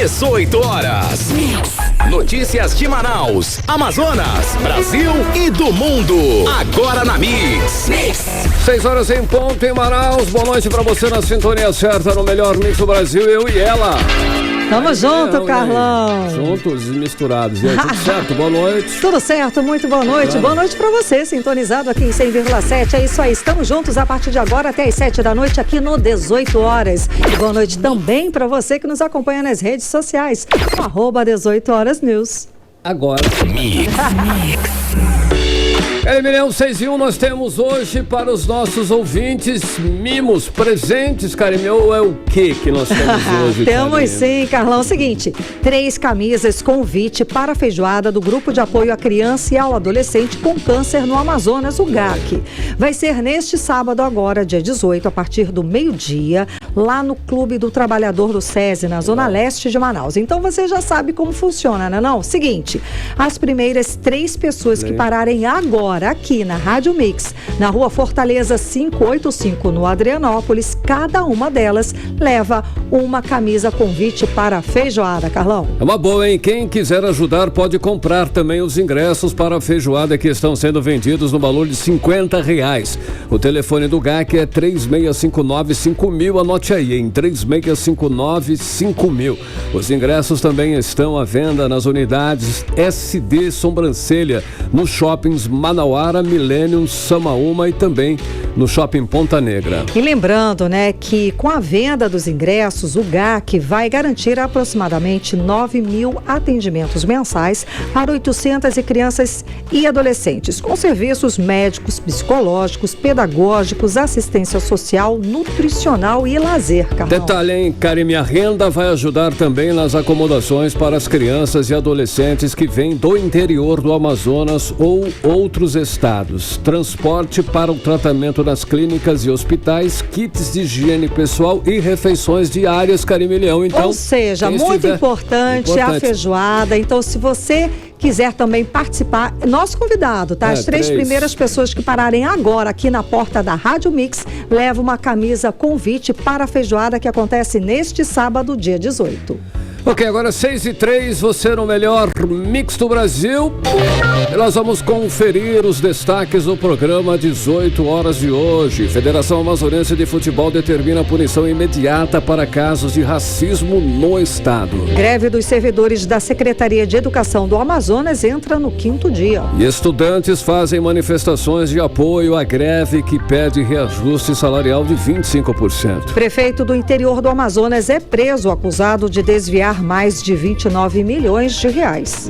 18 horas. Notícias de Manaus, Amazonas, Brasil e do mundo. Agora na Mix. 6 horas em ponto em Manaus. Boa noite pra você na sintonia certa no melhor Mix do Brasil, eu e ela. Tamo junto, Carlão. Juntos e misturados. E aí, tudo certo? Boa noite. Tudo certo, muito boa noite. Boa noite pra você, sintonizado aqui em 100,7. É isso aí, estamos juntos a partir de agora até as 7 da noite aqui no 18 horas. E boa noite também pra você que nos acompanha nas redes sociais. @18 horas News. Agora. Milhão 6 e 1, nós temos hoje para os nossos ouvintes mimos, presentes, Karime, ou é o que nós temos hoje? Temos sim, Carlão. Seguinte, 3 camisas convite para a feijoada do Grupo de Apoio à Criança e ao Adolescente com Câncer no Amazonas, o GAC. Vai ser neste sábado agora, dia 18, a partir do meio-dia, lá no Clube do Trabalhador do SESI, na Zona Leste de Manaus. Então você já sabe como funciona, né não? Seguinte, as primeiras 3 pessoas que pararem agora aqui na Rádio Mix, na Rua Fortaleza 585, no Adrianópolis, cada uma delas leva uma camisa convite para a feijoada, Carlão. É uma boa, hein? Quem quiser ajudar pode comprar também os ingressos para a feijoada que estão sendo vendidos no valor de R$50. O telefone do GAC é 3659-5000, anote aí, em 3659-5000. Os ingressos também estão à venda nas unidades SD Sobrancelha, nos shoppings Manauara, Millennium, Samaúma e também no Shopping Ponta Negra. E lembrando, né, que com a venda dos ingressos, o GAC vai garantir aproximadamente 9.000 atendimentos mensais para 800 crianças e adolescentes, com serviços médicos, psicológicos, pedagógicos, assistência social, nutricional e lazer, Carlão. Detalhe, hein, Karime, a renda vai ajudar também nas acomodações para as crianças e adolescentes que vêm do interior do Amazonas ou outros estados. Transporte para o tratamento nas clínicas e hospitais, kits de higiene pessoal e refeições diárias, Karime Leão. Então, ou seja, muito importante a feijoada. Então, se você quiser também participar, nosso convidado, tá? As 3 primeiras pessoas que pararem agora aqui na porta da Rádio Mix, levam uma camisa convite para a feijoada que acontece neste sábado, dia 18. Ok, agora 6h03, você no melhor Mix do Brasil. E nós vamos conferir os destaques do programa 18 horas de hoje. Federação Amazonense de Futebol determina punição imediata para casos de racismo no estado. Greve dos servidores da Secretaria de Educação do Amazonas entra no 5º dia. E estudantes fazem manifestações de apoio à greve que pede reajuste salarial de 25%. Prefeito do interior do Amazonas é preso acusado de desviar mais de 29 milhões de reais.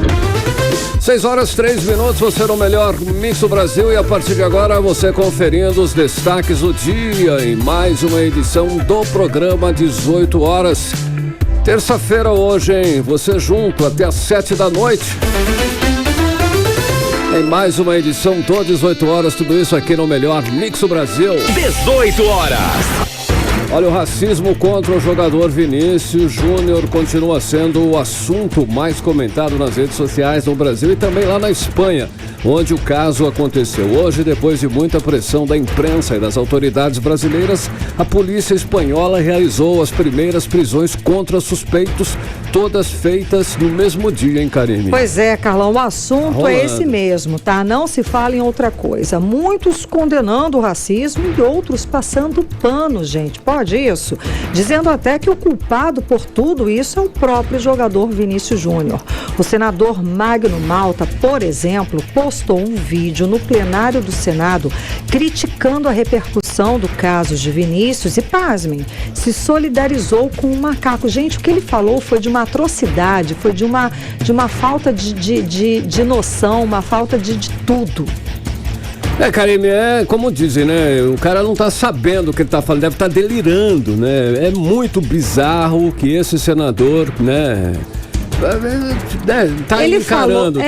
6 horas 3 minutos, você no melhor Mix do Brasil, e a partir de agora você conferindo os destaques do dia em mais uma edição do programa 18 horas. Terça-feira hoje, hein? Você junto até às 7 da noite. Em mais uma edição do 18 horas, tudo isso aqui no melhor Mix do Brasil. 18 horas. Olha, o racismo contra o jogador Vinícius Júnior continua sendo o assunto mais comentado nas redes sociais no Brasil e também lá na Espanha, onde o caso aconteceu. Hoje, depois de muita pressão da imprensa e das autoridades brasileiras, a polícia espanhola realizou as primeiras prisões contra suspeitos, todas feitas no mesmo dia, hein, Karime? Pois é, Carlão, o assunto é esse mesmo, tá? Não se fala em outra coisa. Muitos condenando o racismo e outros passando pano, gente. Pode isso? Dizendo até que o culpado por tudo isso é o próprio jogador Vinícius Júnior. O senador Magno Malta, por exemplo, postou um vídeo no plenário do Senado criticando a repercussão do caso de Vinícius e, pasmem, se solidarizou com o macaco. Gente, o que ele falou foi de uma atrocidade, foi de uma falta de noção, uma falta de tudo. Karime, é como dizem, né? O cara não tá sabendo o que ele tá falando, deve estar delirando, né? É muito bizarro que esse senador, né? tá ele encarando,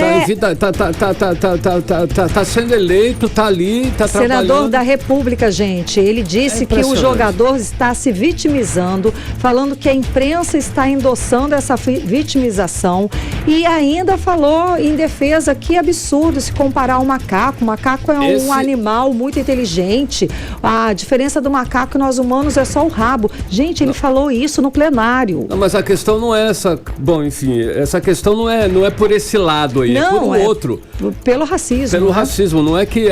tá sendo eleito, tá ali, tá trabalhando. Senador da República, gente, ele disse que o jogador está se vitimizando, falando que a imprensa está endossando essa vitimização e ainda falou em defesa que absurdo se comparar ao macaco. O macaco é um animal muito inteligente, a diferença do macaco e nós humanos é só o rabo. Gente, ele falou isso no plenário. Não, mas a questão não é essa, bom, enfim, essa questão não é por esse lado aí, é por um outro. Pelo racismo. Pelo racismo, não é que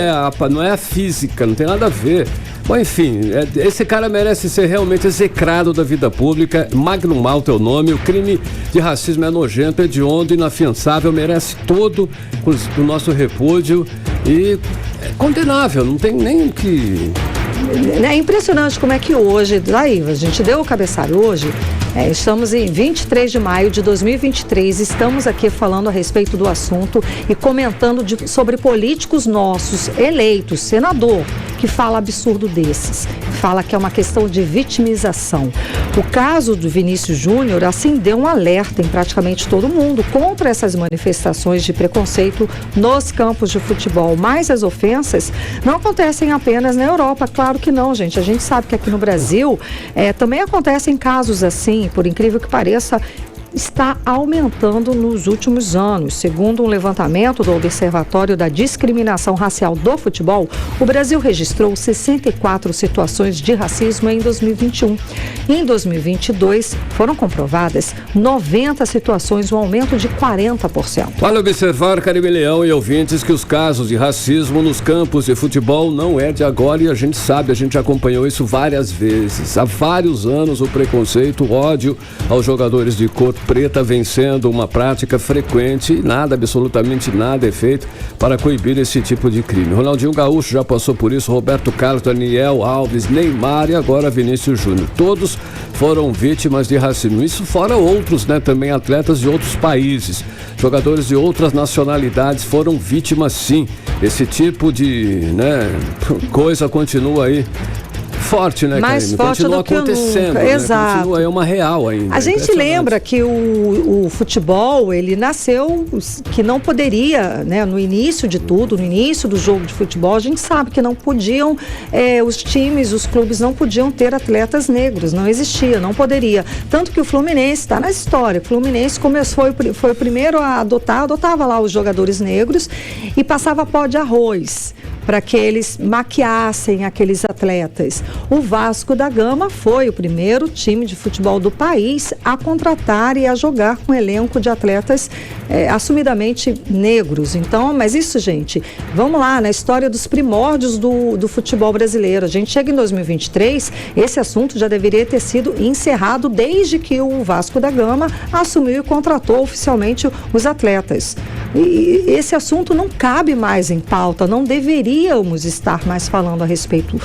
não é a física, não tem nada a ver. Bom, enfim, esse cara merece ser realmente execrado da vida pública. Magnum Malta é o nome, o crime de racismo é nojento, hediondo, inafiançável, merece todo o nosso repúdio e é condenável, não tem nem o que... É impressionante como é que hoje, daí, a gente deu o cabeçalho hoje, estamos em 23 de maio de 2023, estamos aqui falando a respeito do assunto e comentando sobre políticos nossos eleitos, senador, que fala absurdo desses, fala que é uma questão de vitimização. O caso do Vinícius Júnior acendeu um alerta em praticamente todo mundo contra essas manifestações de preconceito nos campos de futebol, mas as ofensas não acontecem apenas na Europa, claro que não, gente. A gente sabe que aqui no Brasil também acontecem casos assim, por incrível que pareça, está aumentando nos últimos anos. Segundo um levantamento do Observatório da Discriminação Racial do Futebol, o Brasil registrou 64 situações de racismo em 2021. Em 2022, foram comprovadas 90 situações, um aumento de 40%. Vale observar, Caribe Leão e ouvintes, que os casos de racismo nos campos de futebol não é de agora e a gente sabe, a gente acompanhou isso várias vezes. Há vários anos o preconceito, o ódio aos jogadores de cor preta vem sendo uma prática frequente e nada, absolutamente nada é feito para coibir esse tipo de crime. Ronaldinho Gaúcho já passou por isso, Roberto Carlos, Daniel Alves, Neymar e agora Vinícius Júnior. Todos foram vítimas de racismo. Isso fora outros, né? Também atletas de outros países. Jogadores de outras nacionalidades foram vítimas, sim. Esse tipo de, coisa continua aí. Forte, né, mais Karine? Forte continua do que acontecendo, nunca. Né? Exato. Continua, é uma real ainda. A gente lembra que o futebol, ele nasceu que não poderia, né, no início de tudo, no início do jogo de futebol, a gente sabe que não podiam, os times, os clubes não podiam ter atletas negros, não existia, não poderia. Tanto que o Fluminense está na história. O Fluminense foi o primeiro a adotava lá os jogadores negros e passava pó de arroz para que eles maquiassem aqueles atletas. O Vasco da Gama foi o primeiro time de futebol do país a contratar e a jogar com um elenco de atletas assumidamente negros. Então, mas isso, gente, vamos lá, na história dos primórdios do futebol brasileiro. A gente chega em 2023, esse assunto já deveria ter sido encerrado desde que o Vasco da Gama assumiu e contratou oficialmente os atletas. E esse assunto não cabe mais em pauta, não deveríamos estar mais falando a respeito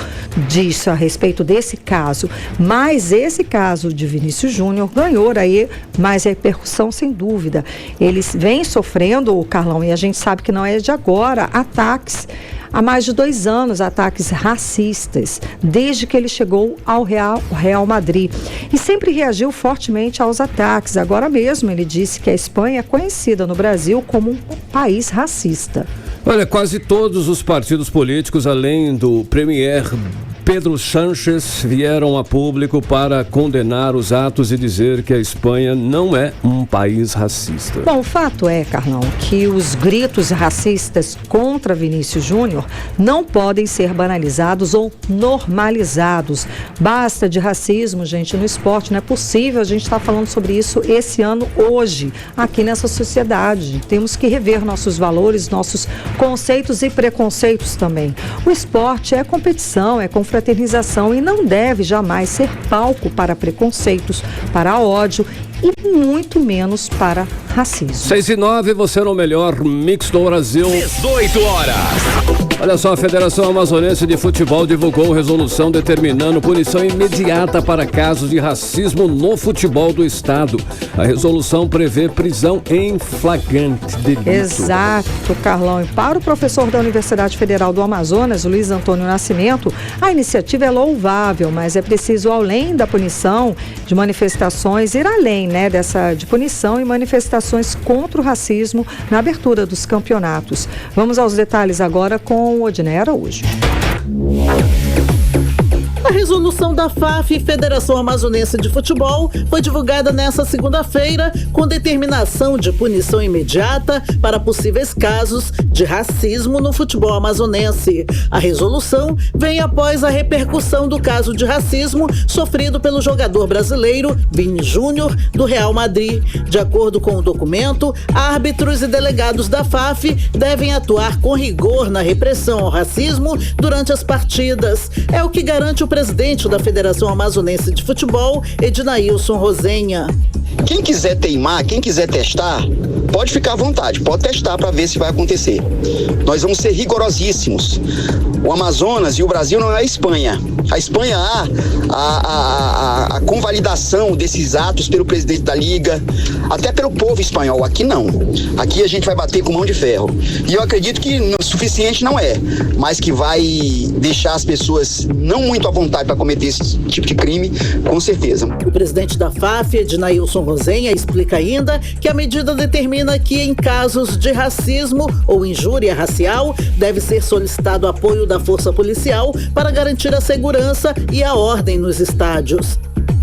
disso, a respeito desse caso. Mas esse caso de Vinícius Júnior ganhou aí mais repercussão, sem dúvida. Eles vêm sofrendo, Carlão, e a gente sabe que não é de agora, ataques. Há mais de 2 anos, ataques racistas, desde que ele chegou ao Real Madrid. E sempre reagiu fortemente aos ataques. Agora mesmo ele disse que a Espanha é conhecida no Brasil como um país racista. Olha, quase todos os partidos políticos, além do premier Pedro Sánchez, vieram a público para condenar os atos e dizer que a Espanha não é um país racista. Bom, o fato é, Carlão, que os gritos racistas contra Vinícius Júnior não podem ser banalizados ou normalizados. Basta de racismo, gente, no esporte. Não é possível a gente estar falando sobre isso esse ano, hoje, aqui nessa sociedade. Temos que rever nossos valores, nossos conceitos e preconceitos também. O esporte é competição, é confrontação, fraternização e não deve jamais ser palco para preconceitos, para ódio e muito menos para racismo. 6:09, você no melhor mix do Brasil. 18 horas. Olha só, a Federação Amazonense de Futebol divulgou resolução determinando punição imediata para casos de racismo no futebol do estado. A resolução prevê prisão em flagrante delito. Exato, Carlão. E para o professor da Universidade Federal do Amazonas, Luiz Antônio Nascimento, a iniciativa é louvável, mas é preciso, além da punição de manifestações, ir além, né, de punição e manifestações contra o racismo na abertura dos campeonatos. Vamos aos detalhes agora com o Odinei Araújo. A resolução da FAF, Federação Amazonense de Futebol, foi divulgada nesta segunda-feira com determinação de punição imediata para possíveis casos de racismo no futebol amazonense. A resolução vem após a repercussão do caso de racismo sofrido pelo jogador brasileiro Vini Júnior, do Real Madrid. De acordo com o documento, árbitros e delegados da FAF devem atuar com rigor na repressão ao racismo durante as partidas. É o que garante o presidente da Federação Amazonense de Futebol, Ednailson Rosenha. Quem quiser teimar, quem quiser testar, pode ficar à vontade, pode testar para ver se vai acontecer. Nós vamos ser rigorosíssimos. O Amazonas e o Brasil não é a Espanha. A Espanha há a convalidação desses atos pelo presidente da Liga, até pelo povo espanhol. Aqui não. Aqui a gente vai bater com mão de ferro. E eu acredito que o suficiente não é, mas que vai deixar as pessoas não muito à vontade para cometer esse tipo de crime, com certeza. O presidente da FAF, Ednailson Rosenha, explica ainda que a medida determina que em casos de racismo ou injúria racial deve ser solicitado apoio da força policial para garantir a segurança e a ordem nos estádios.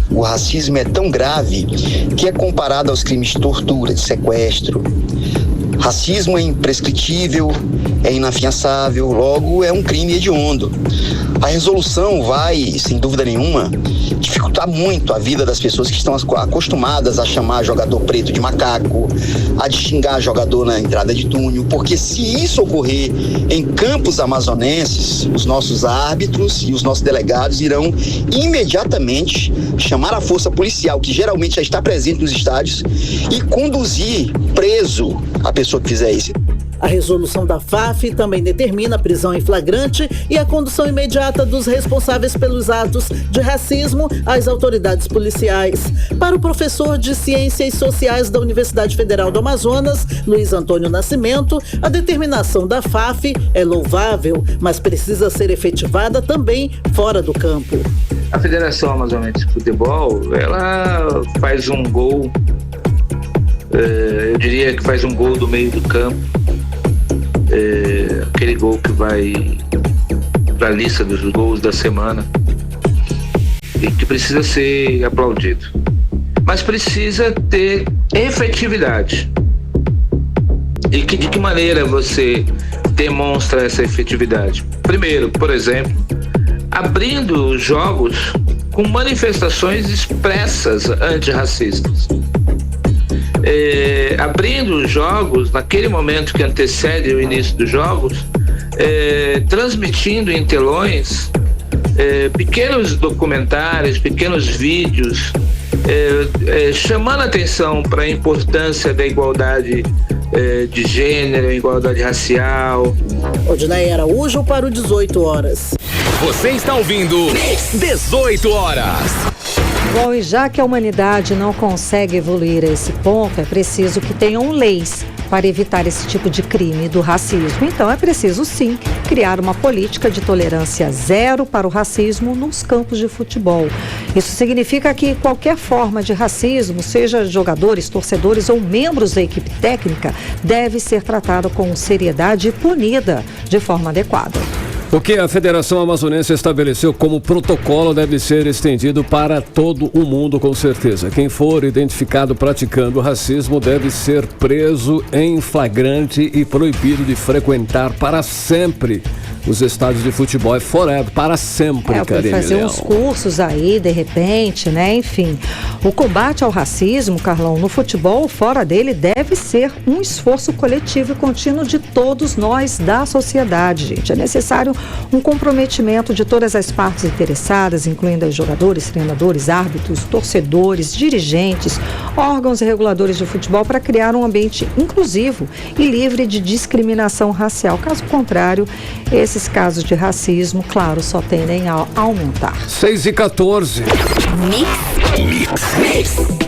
O racismo é tão grave que é comparado aos crimes de tortura, de sequestro. Racismo é imprescritível, é inafiançável, logo é um crime hediondo. A resolução vai, sem dúvida nenhuma, dificultar muito a vida das pessoas que estão acostumadas a chamar jogador preto de macaco, a xingar jogador na entrada de túnel, porque se isso ocorrer em campos amazonenses, os nossos árbitros e os nossos delegados irão imediatamente chamar a força policial, que geralmente já está presente nos estádios, e conduzir preso a pessoa que fizer isso. A resolução da FAF também determina a prisão em flagrante e a condução imediata dos responsáveis pelos atos de racismo às autoridades policiais. Para o professor de Ciências Sociais da Universidade Federal do Amazonas, Luiz Antônio Nascimento, a determinação da FAF é louvável, mas precisa ser efetivada também fora do campo. A Federação Amazonense de Futebol, ela faz um gol, eu diria que faz um gol do meio do campo, aquele gol que vai para a lista dos gols da semana e que precisa ser aplaudido, mas precisa ter efetividade. E de que maneira você demonstra essa efetividade? Primeiro, por exemplo, abrindo jogos com manifestações expressas antirracistas. Abrindo jogos naquele momento que antecede o início dos jogos, transmitindo em telões pequenos documentários, pequenos vídeos, chamando a atenção para a importância da igualdade de gênero, igualdade racial. Odinei Araújo para o 18 horas. Você está ouvindo 18 horas. Bom, e já que a humanidade não consegue evoluir a esse ponto, é preciso que tenham leis para evitar esse tipo de crime do racismo. Então é preciso, sim, criar uma política de tolerância zero para o racismo nos campos de futebol. Isso significa que qualquer forma de racismo, seja jogadores, torcedores ou membros da equipe técnica, deve ser tratada com seriedade e punida de forma adequada. O que a Federação Amazonense estabeleceu como protocolo deve ser estendido para todo o mundo, com certeza. Quem for identificado praticando racismo deve ser preso em flagrante e proibido de frequentar para sempre os estádios de futebol. É forever, para sempre, Karine fazer Leão. uns cursos aí, de repente, né? Enfim, o combate ao racismo, Carlão, no futebol, fora dele, deve ser um esforço coletivo e contínuo de todos nós da sociedade, gente. É necessário um comprometimento de todas as partes interessadas, incluindo os jogadores, treinadores, árbitros, torcedores, dirigentes, órgãos e reguladores de futebol para criar um ambiente inclusivo e livre de discriminação racial. Caso contrário, esses casos de racismo, claro, só tendem a aumentar. 6h14.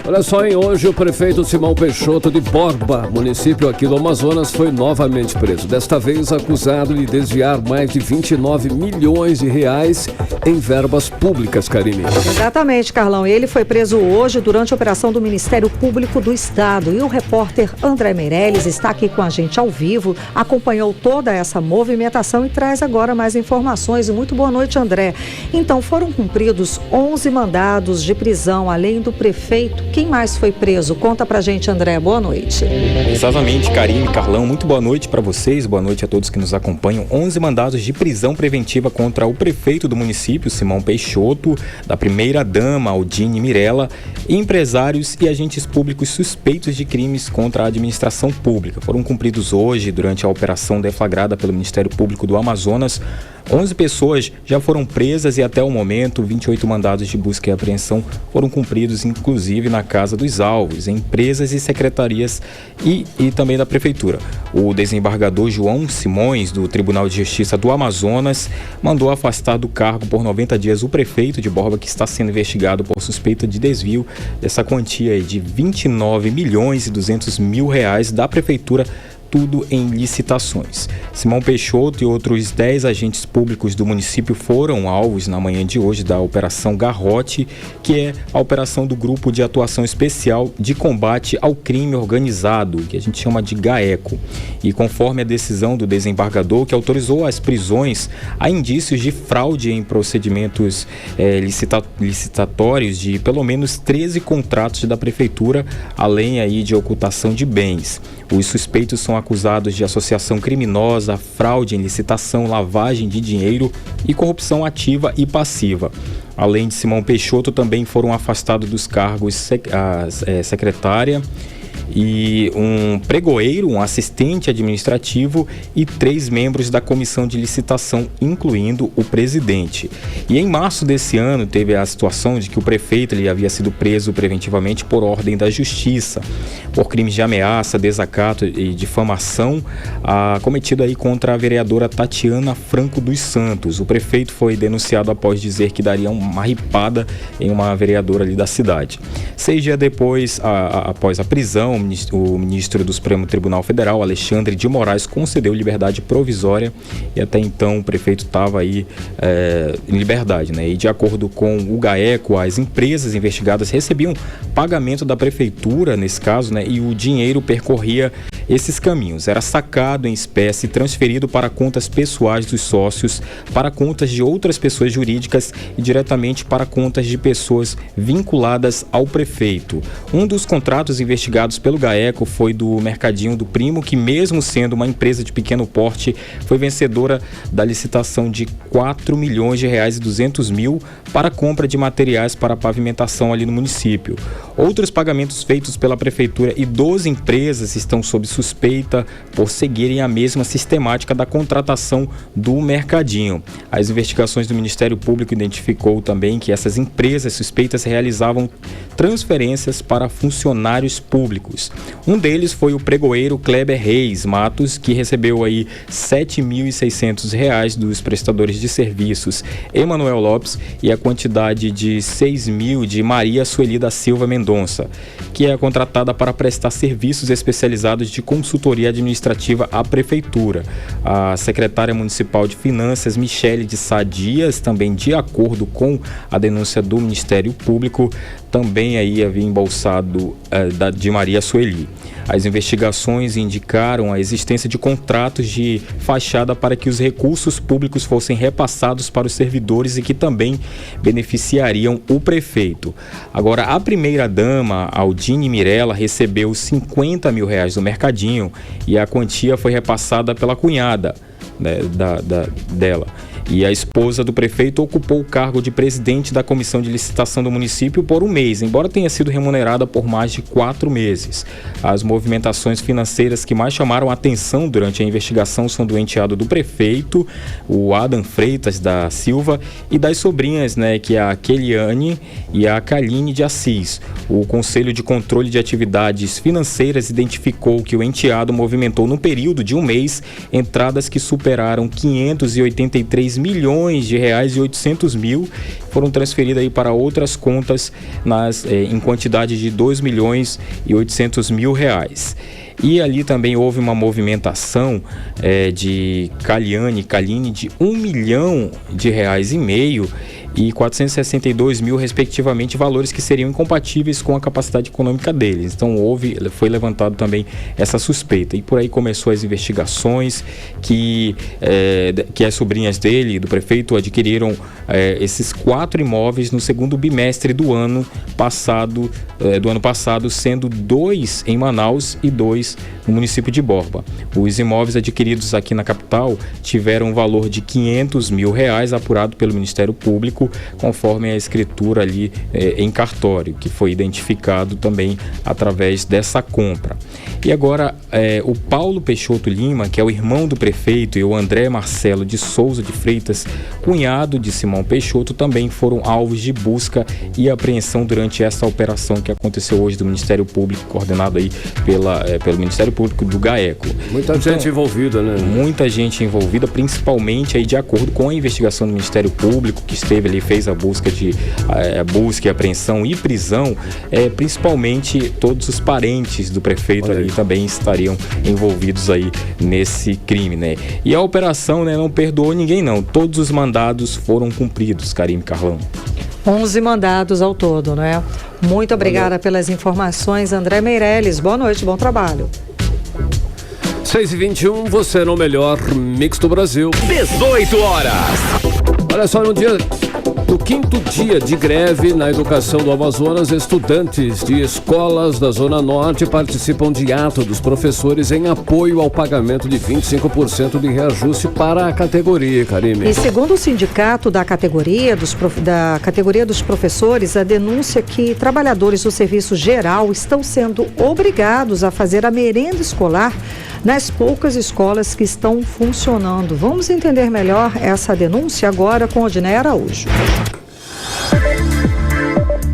Olha só, hein? Hoje o prefeito Simão Peixoto de Borba, município aqui do Amazonas, foi novamente preso. Desta vez acusado de desviar mais de 29 milhões de reais em verbas públicas, Karine. Exatamente, Carlão. Ele foi preso hoje durante a operação do Ministério Público do Estado. E o repórter André Meirelles está aqui com a gente ao vivo, acompanhou toda essa movimentação e traz agora mais informações. Muito boa noite, André. Então, foram cumpridos 11 mandados de prisão, além do prefeito. Quem mais foi preso? Conta pra gente, André. Boa noite. Exatamente, Karine, Carlão. Muito boa noite para vocês. Boa noite a todos que nos acompanham. 11 mandados de prisão preventiva contra o prefeito do município, Simão Peixoto, da primeira-dama, Aldine Mirella, empresários e agentes públicos suspeitos de crimes contra a administração pública. Foram cumpridos hoje, durante a operação deflagrada pelo Ministério Público do Amazonas. 11 pessoas já foram presas e até o momento 28 mandados de busca e apreensão foram cumpridos, inclusive na casa dos alvos, em empresas e secretarias e também da prefeitura. O desembargador João Simões, do Tribunal de Justiça do Amazonas, mandou afastar do cargo por 90 dias o prefeito de Borba, que está sendo investigado por suspeita de desvio dessa quantia de 29 milhões e 200 mil reais da prefeitura, tudo em licitações. Simão Peixoto e outros 10 agentes públicos do município foram alvos na manhã de hoje da Operação Garrote, que é a operação do Grupo de Atuação Especial de Combate ao Crime Organizado, que a gente chama de GAECO. E conforme a decisão do desembargador, que autorizou as prisões, há indícios de fraude em procedimentos licitatórios de pelo menos 13 contratos da prefeitura, além aí de ocultação de bens. Os suspeitos são acusados de associação criminosa, fraude em licitação, lavagem de dinheiro e corrupção ativa e passiva. Além de Simão Peixoto, também foram afastados dos cargos a secretária e um pregoeiro, um assistente administrativo e 3 membros da comissão de licitação, incluindo o presidente. E em março desse ano teve a situação de que o prefeito ele havia sido preso preventivamente por ordem da justiça, por crimes de ameaça, desacato e difamação cometido aí contra a vereadora Tatiana Franco dos Santos. O prefeito foi denunciado após dizer que daria uma ripada em uma vereadora ali da cidade. 6 dias depois, após a prisão, o ministro do Supremo Tribunal Federal, Alexandre de Moraes, concedeu liberdade provisória e até então o prefeito estava aí em liberdade, né? E de acordo com o GAECO, as empresas investigadas recebiam pagamento da prefeitura, nesse caso, né? E o dinheiro percorria esses caminhos. Era sacado em espécie, transferido para contas pessoais dos sócios, para contas de outras pessoas jurídicas e diretamente para contas de pessoas vinculadas ao prefeito. Um dos contratos investigados pelo GAECO foi do Mercadinho do Primo, que mesmo sendo uma empresa de pequeno porte, foi vencedora da licitação de 4 milhões de reais e 200 mil para compra de materiais para pavimentação ali no município. Outros pagamentos feitos pela prefeitura e 12 empresas estão sob suspeita por seguirem a mesma sistemática da contratação do Mercadinho. As investigações do Ministério Público identificou também que essas empresas suspeitas realizavam transferências para funcionários públicos. Um deles foi o pregoeiro Kleber Reis Matos, que recebeu aí R$ 7.600 dos prestadores de serviços Emanuel Lopes e a quantidade de R$ 6.000 de Maria Sueli da Silva Mendonça, que é contratada para prestar serviços especializados de consultoria administrativa à prefeitura. A secretária municipal de Finanças, Michele de Sá Dias, também de acordo com a denúncia do Ministério Público, também aí havia embolsado de Maria Sueli. As investigações indicaram a existência de contratos de fachada para que os recursos públicos fossem repassados para os servidores e que também beneficiariam o prefeito. Agora, a primeira-dama, Aldine Mirella, recebeu R$ 50 mil do Mercadinho e a quantia foi repassada pela cunhada, né, dela. E a esposa do prefeito ocupou o cargo de presidente da comissão de licitação do município por um mês, embora tenha sido remunerada por mais de 4 meses. As movimentações financeiras que mais chamaram a atenção durante a investigação são do enteado do prefeito, o Adam Freitas da Silva, e das sobrinhas, que é a Keliane e a Kaline de Assis. O Conselho de Controle de Atividades Financeiras identificou que o enteado movimentou no período de um mês entradas que superaram 583 milhões de reais e 800 mil, foram transferidas aí para outras contas em quantidade de 2 milhões e 800 mil reais. E ali também houve uma movimentação de Kaline de 1 milhão de reais e meio e 462 mil, respectivamente, valores que seriam incompatíveis com a capacidade econômica deles. Então foi levantado também essa suspeita. E por aí começou as investigações que as sobrinhas dele, do prefeito, adquiriram esses 4 imóveis no segundo bimestre do ano passado, sendo 2 em Manaus e 2 no município de Borba. Os imóveis adquiridos aqui na capital tiveram um valor de 500 mil reais, apurado pelo Ministério Público, conforme a escritura ali em cartório, que foi identificado também através dessa compra. E agora, o Paulo Peixoto Lima, que é o irmão do prefeito, e o André Marcelo de Souza de Freitas, cunhado de Simão Peixoto, também foram alvos de busca e apreensão durante essa operação que aconteceu hoje do Ministério Público, coordenado aí pelo Ministério Público do GAECO. Muita gente envolvida, né? Muita gente envolvida, principalmente aí de acordo com a investigação do Ministério Público, que esteve ali, fez a busca e apreensão e prisão, principalmente todos os parentes do prefeito ali também estariam envolvidos aí nesse crime, E a operação, não perdoou ninguém, não. Todos os mandados foram cumpridos, Karime, Carlão. 11 mandados ao todo, Muito obrigada pelas informações, André Meirelles. Boa noite, bom trabalho. 6h21, você no melhor mix do Brasil. 18 horas. Olha só, no 5º dia de greve na educação do Amazonas, estudantes de escolas da Zona Norte participam de ato dos professores em apoio ao pagamento de 25% de reajuste para a categoria, Karime. E segundo o sindicato da categoria dos professores, a denúncia é que trabalhadores do serviço geral estão sendo obrigados a fazer a merenda escolar nas poucas escolas que estão funcionando. Vamos entender melhor essa denúncia agora com Odinei Araújo.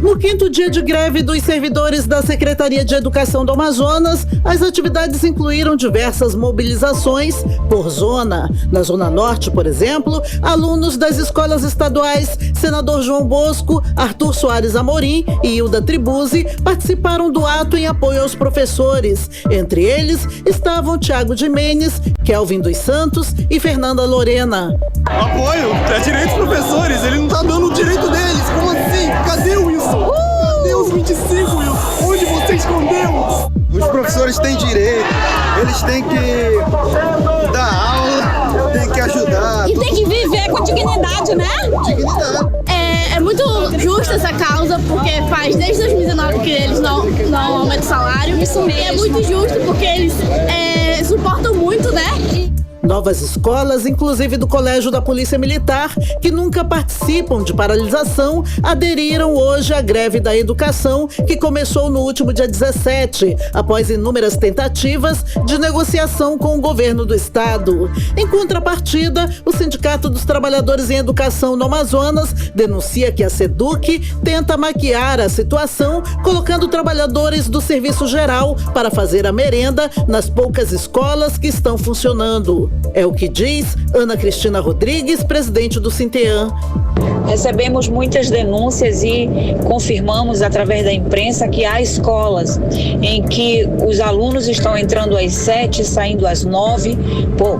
No 5º dia de greve dos servidores da Secretaria de Educação do Amazonas, as atividades incluíram diversas mobilizações por zona. Na Zona Norte, por exemplo, alunos das escolas estaduais Senador João Bosco, Arthur Soares Amorim e Hilda Tribuzzi participaram do ato em apoio aos professores. Entre eles estavam Tiago Jimenez, Kelvin dos Santos e Fernanda Lorena. Apoio, é direito dos professores, ele não tá dando o direito deles, como assim? Cadê o Wilson? Cadê os 25, Wilson? Onde você escondeu? Os professores têm direito, eles têm que dar aula, têm que ajudar. E tem que viver com dignidade, né? Dignidade. É muito justa essa causa, porque faz desde 2019 que eles não aumentam o salário. Isso mesmo. E é muito justo porque eles suportam muito, né? Novas escolas, inclusive do Colégio da Polícia Militar, que nunca participam de paralisação, aderiram hoje à greve da educação, que começou no último dia 17, após inúmeras tentativas de negociação com o governo do estado. Em contrapartida, o Sindicato dos Trabalhadores em Educação no Amazonas denuncia que a SEDUC tenta maquiar a situação, colocando trabalhadores do serviço geral para fazer a merenda nas poucas escolas que estão funcionando. É o que diz Ana Cristina Rodrigues, presidente do Sinteam. Recebemos muitas denúncias e confirmamos através da imprensa que há escolas em que os alunos estão entrando às 7, saindo às 9,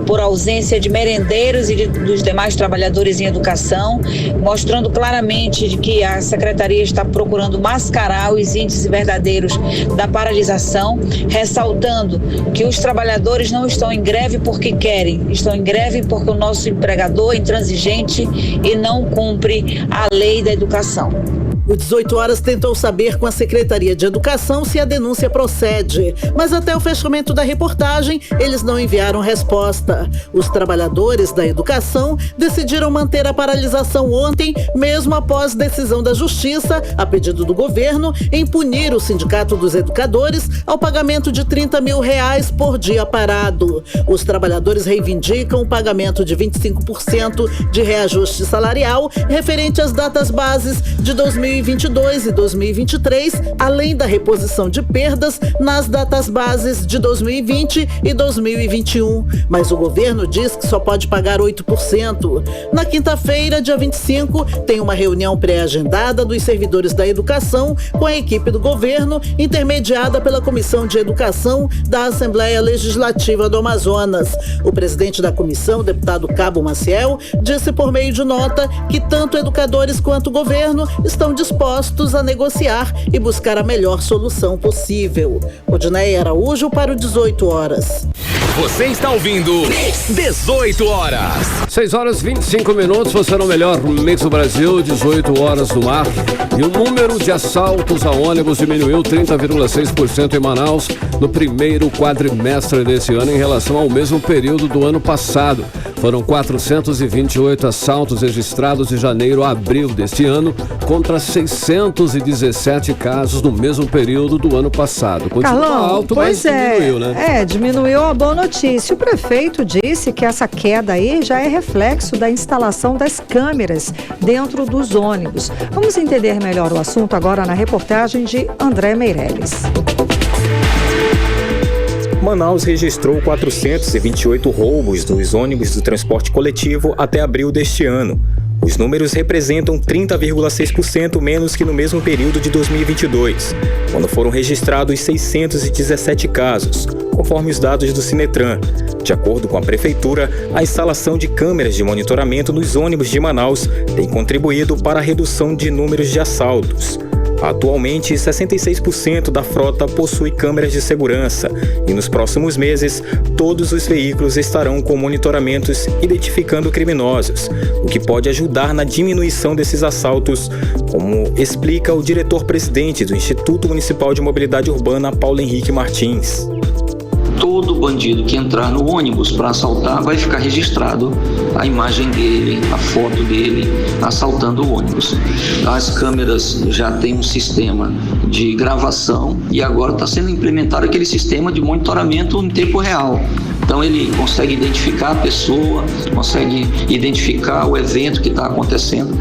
por ausência de merendeiros e dos demais trabalhadores em educação, mostrando claramente de que a Secretaria está procurando mascarar os índices verdadeiros da paralisação, ressaltando que os trabalhadores não estão em greve porque querem, estão em greve porque o nosso empregador é intransigente e não cumpre a lei da educação. O 18 Horas tentou saber com a Secretaria de Educação se a denúncia procede, mas até o fechamento da reportagem, eles não enviaram resposta. Os trabalhadores da educação decidiram manter a paralisação ontem, mesmo após decisão da Justiça, a pedido do governo, em punir o Sindicato dos Educadores ao pagamento de R$30 mil por dia parado. Os trabalhadores reivindicam o pagamento de 25% de reajuste salarial referente às datas bases de 2022 e 2023, além da reposição de perdas nas datas bases de 2020 e 2021. Mas o governo diz que só pode pagar 8%. Na quinta-feira, dia 25, tem uma reunião pré-agendada dos servidores da educação com a equipe do governo, intermediada pela Comissão de Educação da Assembleia Legislativa do Amazonas. O presidente da comissão, o deputado Cabo Maciel, disse por meio de nota que tanto educadores quanto o governo estão dispostos a negociar e buscar a melhor solução possível. Odinei Araújo para o 18 Horas. Você está ouvindo 18 Horas. 6 horas e 25 minutos, você no melhor Mix do Brasil, 18 horas no ar. E o número de assaltos a ônibus diminuiu 30,6% em Manaus no primeiro quadrimestre desse ano em relação ao mesmo período do ano passado. Foram 428 assaltos registrados de janeiro a abril deste ano, contra 617 casos no mesmo período do ano passado. Continua Carlão, alto, mas diminuiu, né? Diminuiu a boa notícia. O prefeito disse que essa queda aí já é reflexo da instalação das câmeras dentro dos ônibus. Vamos entender melhor o assunto agora na reportagem de André Meirelles. Manaus registrou 428 roubos dos ônibus do transporte coletivo até abril deste ano. Os números representam 30,6% menos que no mesmo período de 2022, quando foram registrados 617 casos, conforme os dados do Sinetran. De acordo com a Prefeitura, a instalação de câmeras de monitoramento nos ônibus de Manaus tem contribuído para a redução de números de assaltos. Atualmente, 66% da frota possui câmeras de segurança e nos próximos meses, todos os veículos estarão com monitoramentos identificando criminosos, o que pode ajudar na diminuição desses assaltos, como explica o diretor-presidente do Instituto Municipal de Mobilidade Urbana, Paulo Henrique Martins. Todo bandido que entrar no ônibus para assaltar vai ficar registrado a imagem dele, a foto dele assaltando o ônibus. As câmeras já têm um sistema de gravação e agora está sendo implementado aquele sistema de monitoramento em tempo real. Então ele consegue identificar a pessoa, consegue identificar o evento que está acontecendo.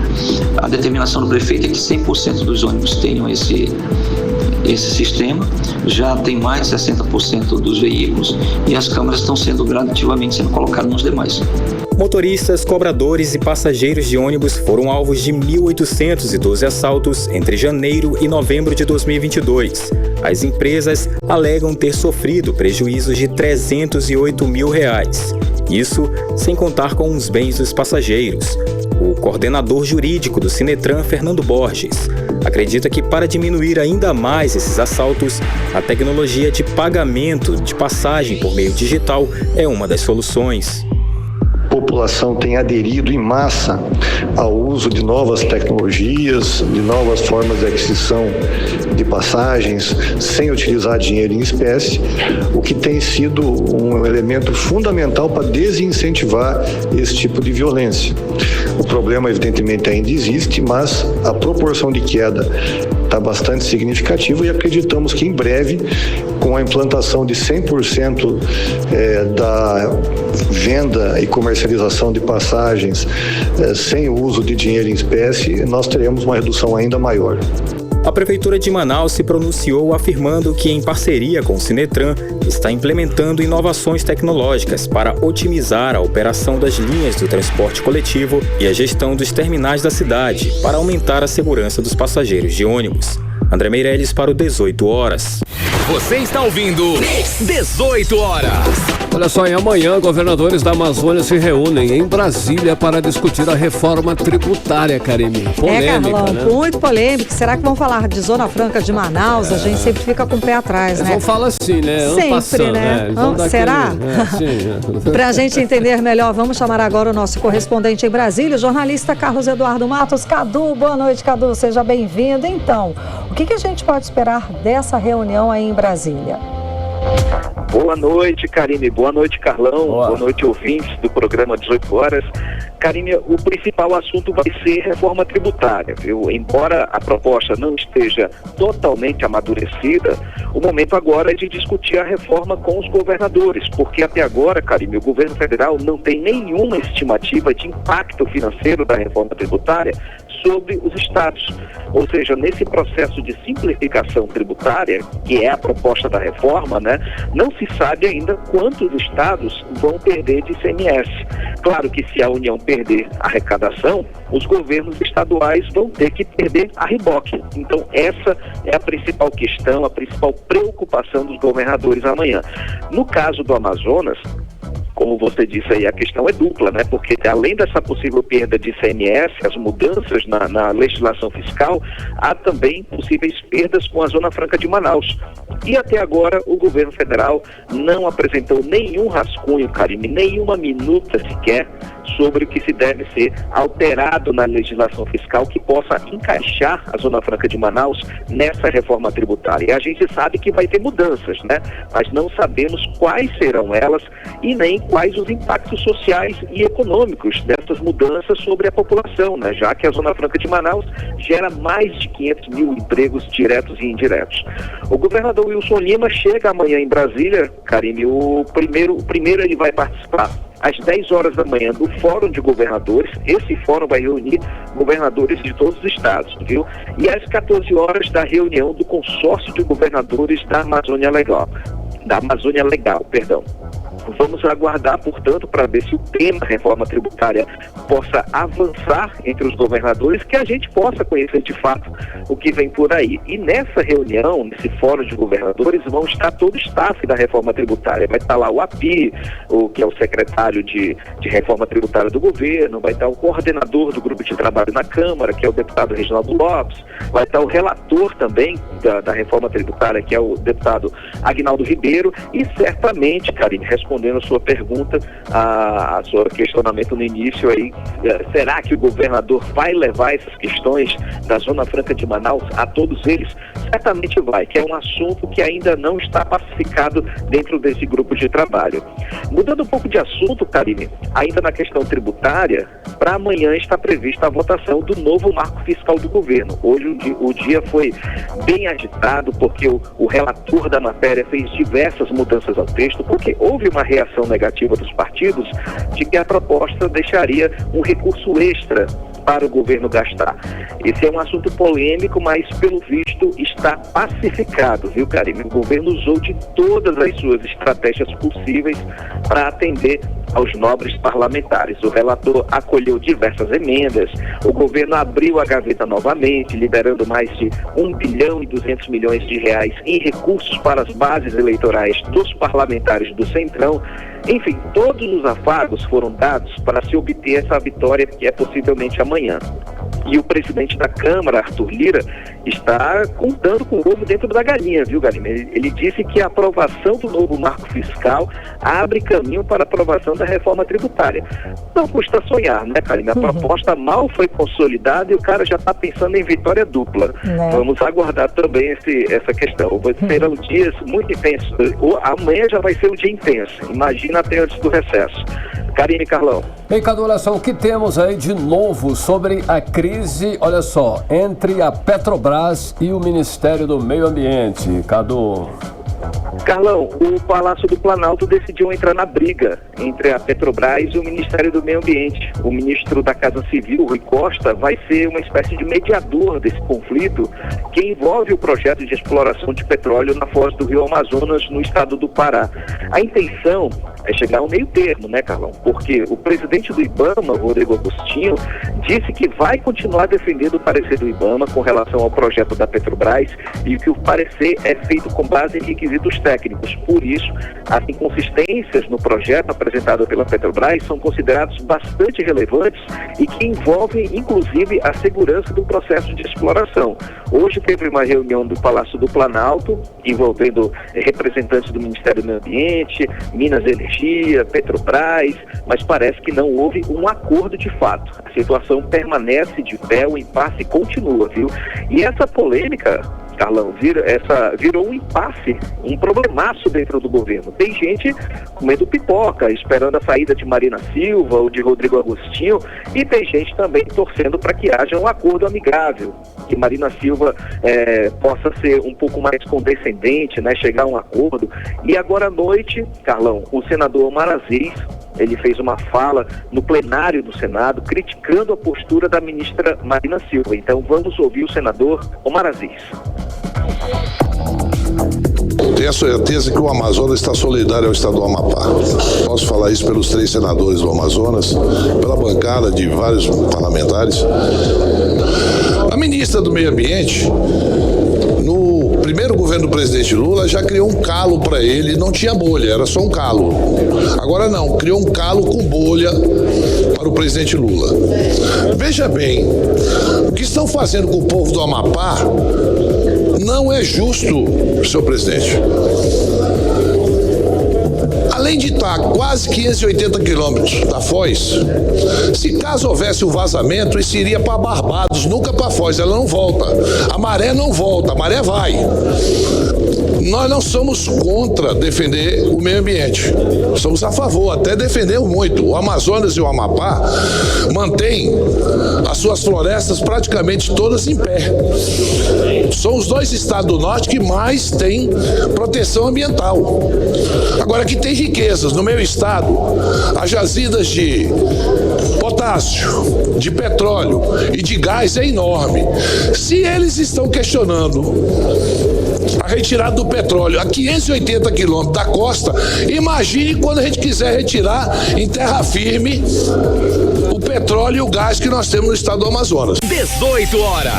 A determinação do prefeito é que 100% dos ônibus tenham esse sistema, já tem mais de 60% dos veículos e as câmeras estão sendo gradativamente sendo colocadas nos demais. Motoristas, cobradores e passageiros de ônibus foram alvos de 1.812 assaltos entre janeiro e novembro de 2022. As empresas alegam ter sofrido prejuízos de R$308 mil. Isso sem contar com os bens dos passageiros. O coordenador jurídico do Sinetran, Fernando Borges, acredita que para diminuir ainda mais esses assaltos, a tecnologia de pagamento de passagem por meio digital é uma das soluções. A população tem aderido em massa ao uso de novas tecnologias, de novas formas de aquisição de passagens sem utilizar dinheiro em espécie, o que tem sido um elemento fundamental para desincentivar esse tipo de violência. O problema, evidentemente, ainda existe, mas a proporção de queda está bastante significativa e acreditamos que em breve, com a implantação de 100% da venda e comercialização de passagens sem o uso de dinheiro em espécie, nós teremos uma redução ainda maior. A Prefeitura de Manaus se pronunciou afirmando que, em parceria com o Sinetran, está implementando inovações tecnológicas para otimizar a operação das linhas do transporte coletivo e a gestão dos terminais da cidade para aumentar a segurança dos passageiros de ônibus. André Meirelles para o 18 Horas. Você está ouvindo 18 Horas. Olha só, e amanhã governadores da Amazônia se reúnem em Brasília para discutir a reforma tributária, Karine. Polêmica, Carlão, né? muito polêmica. Será que vão falar de Zona Franca de Manaus? A gente sempre fica com o pé atrás, Eles né? vão falar assim, né? Sempre, passando, né? Eles vão dar Será? sim. Para a gente entender melhor, vamos chamar agora o nosso correspondente em Brasília, o jornalista Carlos Eduardo Matos. Cadu, boa noite, Cadu. Seja bem-vindo. Então, o que a gente pode esperar dessa reunião aí em Brasília? Boa noite, Karine. Boa noite, Carlão. Boa noite, ouvintes do programa 18 horas. Karine, o principal assunto vai ser reforma tributária, viu? Embora a proposta não esteja totalmente amadurecida, o momento agora é de discutir a reforma com os governadores, porque até agora, Karine, o governo federal não tem nenhuma estimativa de impacto financeiro da reforma tributária sobre os estados. Ou seja, nesse processo de simplificação tributária, que é a proposta da reforma, né, não se sabe ainda quantos estados vão perder de ICMS. Claro que se a União perder a arrecadação, os governos estaduais vão ter que perder a reboque. Então essa é a principal questão, a principal preocupação dos governadores amanhã. No caso do Amazonas, como você disse aí, a questão é dupla, né? Porque além dessa possível perda de ICMS, as mudanças na legislação fiscal, há também possíveis perdas com a Zona Franca de Manaus. E até agora o governo federal não apresentou nenhum rascunho, Karine, nenhuma minuta sequer sobre o que se deve ser alterado na legislação fiscal que possa encaixar a Zona Franca de Manaus nessa reforma tributária. E a gente sabe que vai ter mudanças, né? Mas não sabemos quais serão elas e nem quais os impactos sociais e econômicos dessas mudanças sobre a população, né? Já que a Zona Franca de Manaus gera mais de 500 mil empregos diretos e indiretos. O governador Wilson Lima chega amanhã em Brasília, Karine. O primeiro ele vai participar às 10 horas da manhã do Fórum de Governadores. Esse fórum vai reunir governadores de todos os estados, viu? E às 14 horas da reunião do Consórcio de Governadores da Amazônia Legal. Vamos aguardar, portanto, para ver se o tema reforma tributária possa avançar entre os governadores, que a gente possa conhecer de fato o que vem por aí. E nessa reunião, nesse fórum de governadores, vão estar todo o staff da reforma tributária. Vai estar lá o API, que é o secretário de reforma tributária do governo, vai estar o coordenador do grupo de trabalho na Câmara, que é o deputado Reginaldo Lopes, vai estar o relator também da reforma tributária, que é o deputado Aguinaldo Ribeiro, e certamente, Karine, respondendo a sua pergunta, a seu questionamento no início aí, será que o governador vai levar essas questões da Zona Franca de Manaus a todos eles? Certamente vai, que é um assunto que ainda não está pacificado dentro desse grupo de trabalho. Mudando um pouco de assunto, Karine, ainda na questão tributária, para amanhã está prevista a votação do novo marco fiscal do governo. Hoje o dia foi bem agitado, porque o relator da matéria fez diversas mudanças ao texto, porque houve uma reação negativa dos partidos de que a proposta deixaria um recurso extra para o governo gastar. Esse é um assunto polêmico, mas pelo visto está pacificado, viu, Karine? O governo usou de todas as suas estratégias possíveis para atender aos nobres parlamentares. O relator acolheu diversas emendas, o governo abriu a gaveta novamente, liberando mais de 1 bilhão e 200 milhões de reais em recursos para as bases eleitorais dos parlamentares do Centrão. Enfim, todos os afagos foram dados para se obter essa vitória, que é possivelmente amanhã. E o presidente da Câmara, Arthur Lira, está contando com o ovo dentro da galinha, viu, Galinha? Ele disse que a aprovação do novo marco fiscal abre caminho para a aprovação da reforma tributária. Não custa sonhar, né, Karine? A proposta mal foi consolidada e o cara já está pensando em vitória dupla. Vamos aguardar também essa questão. Serão dias muito intensos. Amanhã já vai ser um dia intenso. Imagina até antes do recesso. Karine, Carlão. Ei, Cadu, olha só, o que temos aí de novo sobre a crise, olha só, entre a Petrobras e o Ministério do Meio Ambiente, Cadu? Carlão, o Palácio do Planalto decidiu entrar na briga entre a Petrobras e o Ministério do Meio Ambiente. O ministro da Casa Civil, Rui Costa, vai ser uma espécie de mediador desse conflito que envolve o projeto de exploração de petróleo na foz do Rio Amazonas, no estado do Pará. A intenção é chegar ao meio termo, né, Carlão? Porque o presidente do IBAMA, Rodrigo Agostinho, disse que vai continuar defendendo o parecer do IBAMA com relação ao projeto da Petrobras e que o parecer é feito com base em requisitos técnicos. Por isso, as inconsistências no projeto apresentado pela Petrobras são considerados bastante relevantes e que envolvem, inclusive, a segurança do processo de exploração. Hoje teve uma reunião do Palácio do Planalto, envolvendo representantes do Ministério do Meio Ambiente, Minas e Energia, Petrobras, mas parece que não houve um acordo de fato. A situação permanece de pé, o impasse continua, viu? E essa polêmica, Carlão, virou um impasse, um problemaço dentro do governo. Tem gente comendo pipoca, esperando a saída de Marina Silva ou de Rodrigo Agostinho, e tem gente também torcendo para que haja um acordo amigável, que Marina Silva possa ser um pouco mais condescendente, né, chegar a um acordo. E agora à noite, Carlão, o senador Omar Aziz, ele fez uma fala no plenário do Senado criticando a postura da ministra Marina Silva. Então vamos ouvir o senador Omar Aziz. Tenho a certeza que o Amazonas está solidário ao estado do Amapá. Posso falar isso pelos 3 senadores do Amazonas, pela bancada de vários parlamentares. A ministra do Meio Ambiente, no primeiro governo do presidente Lula, já criou um calo para ele, não tinha bolha, era só um calo. Agora não, criou um calo com bolha para o presidente Lula. Veja bem, o que estão fazendo com o povo do Amapá não é justo, senhor presidente. Além de estar a quase 580 quilômetros da Foz, se caso houvesse um vazamento, isso iria para Barbados, nunca para Foz, ela não volta. A maré não volta, a maré vai. Nós não somos contra defender o meio ambiente. Somos a favor, até defendemos muito. O Amazonas e o Amapá mantêm as suas florestas praticamente todas em pé. São os 2 estados do norte que mais têm proteção ambiental. Agora, aqui tem riquezas. No meu estado, as jazidas de potássio, de petróleo e de gás é enorme. Se eles estão questionando a retirada do petróleo a 580 quilômetros da costa, imagine quando a gente quiser retirar em terra firme o petróleo e o gás que nós temos no estado do Amazonas. 18 horas.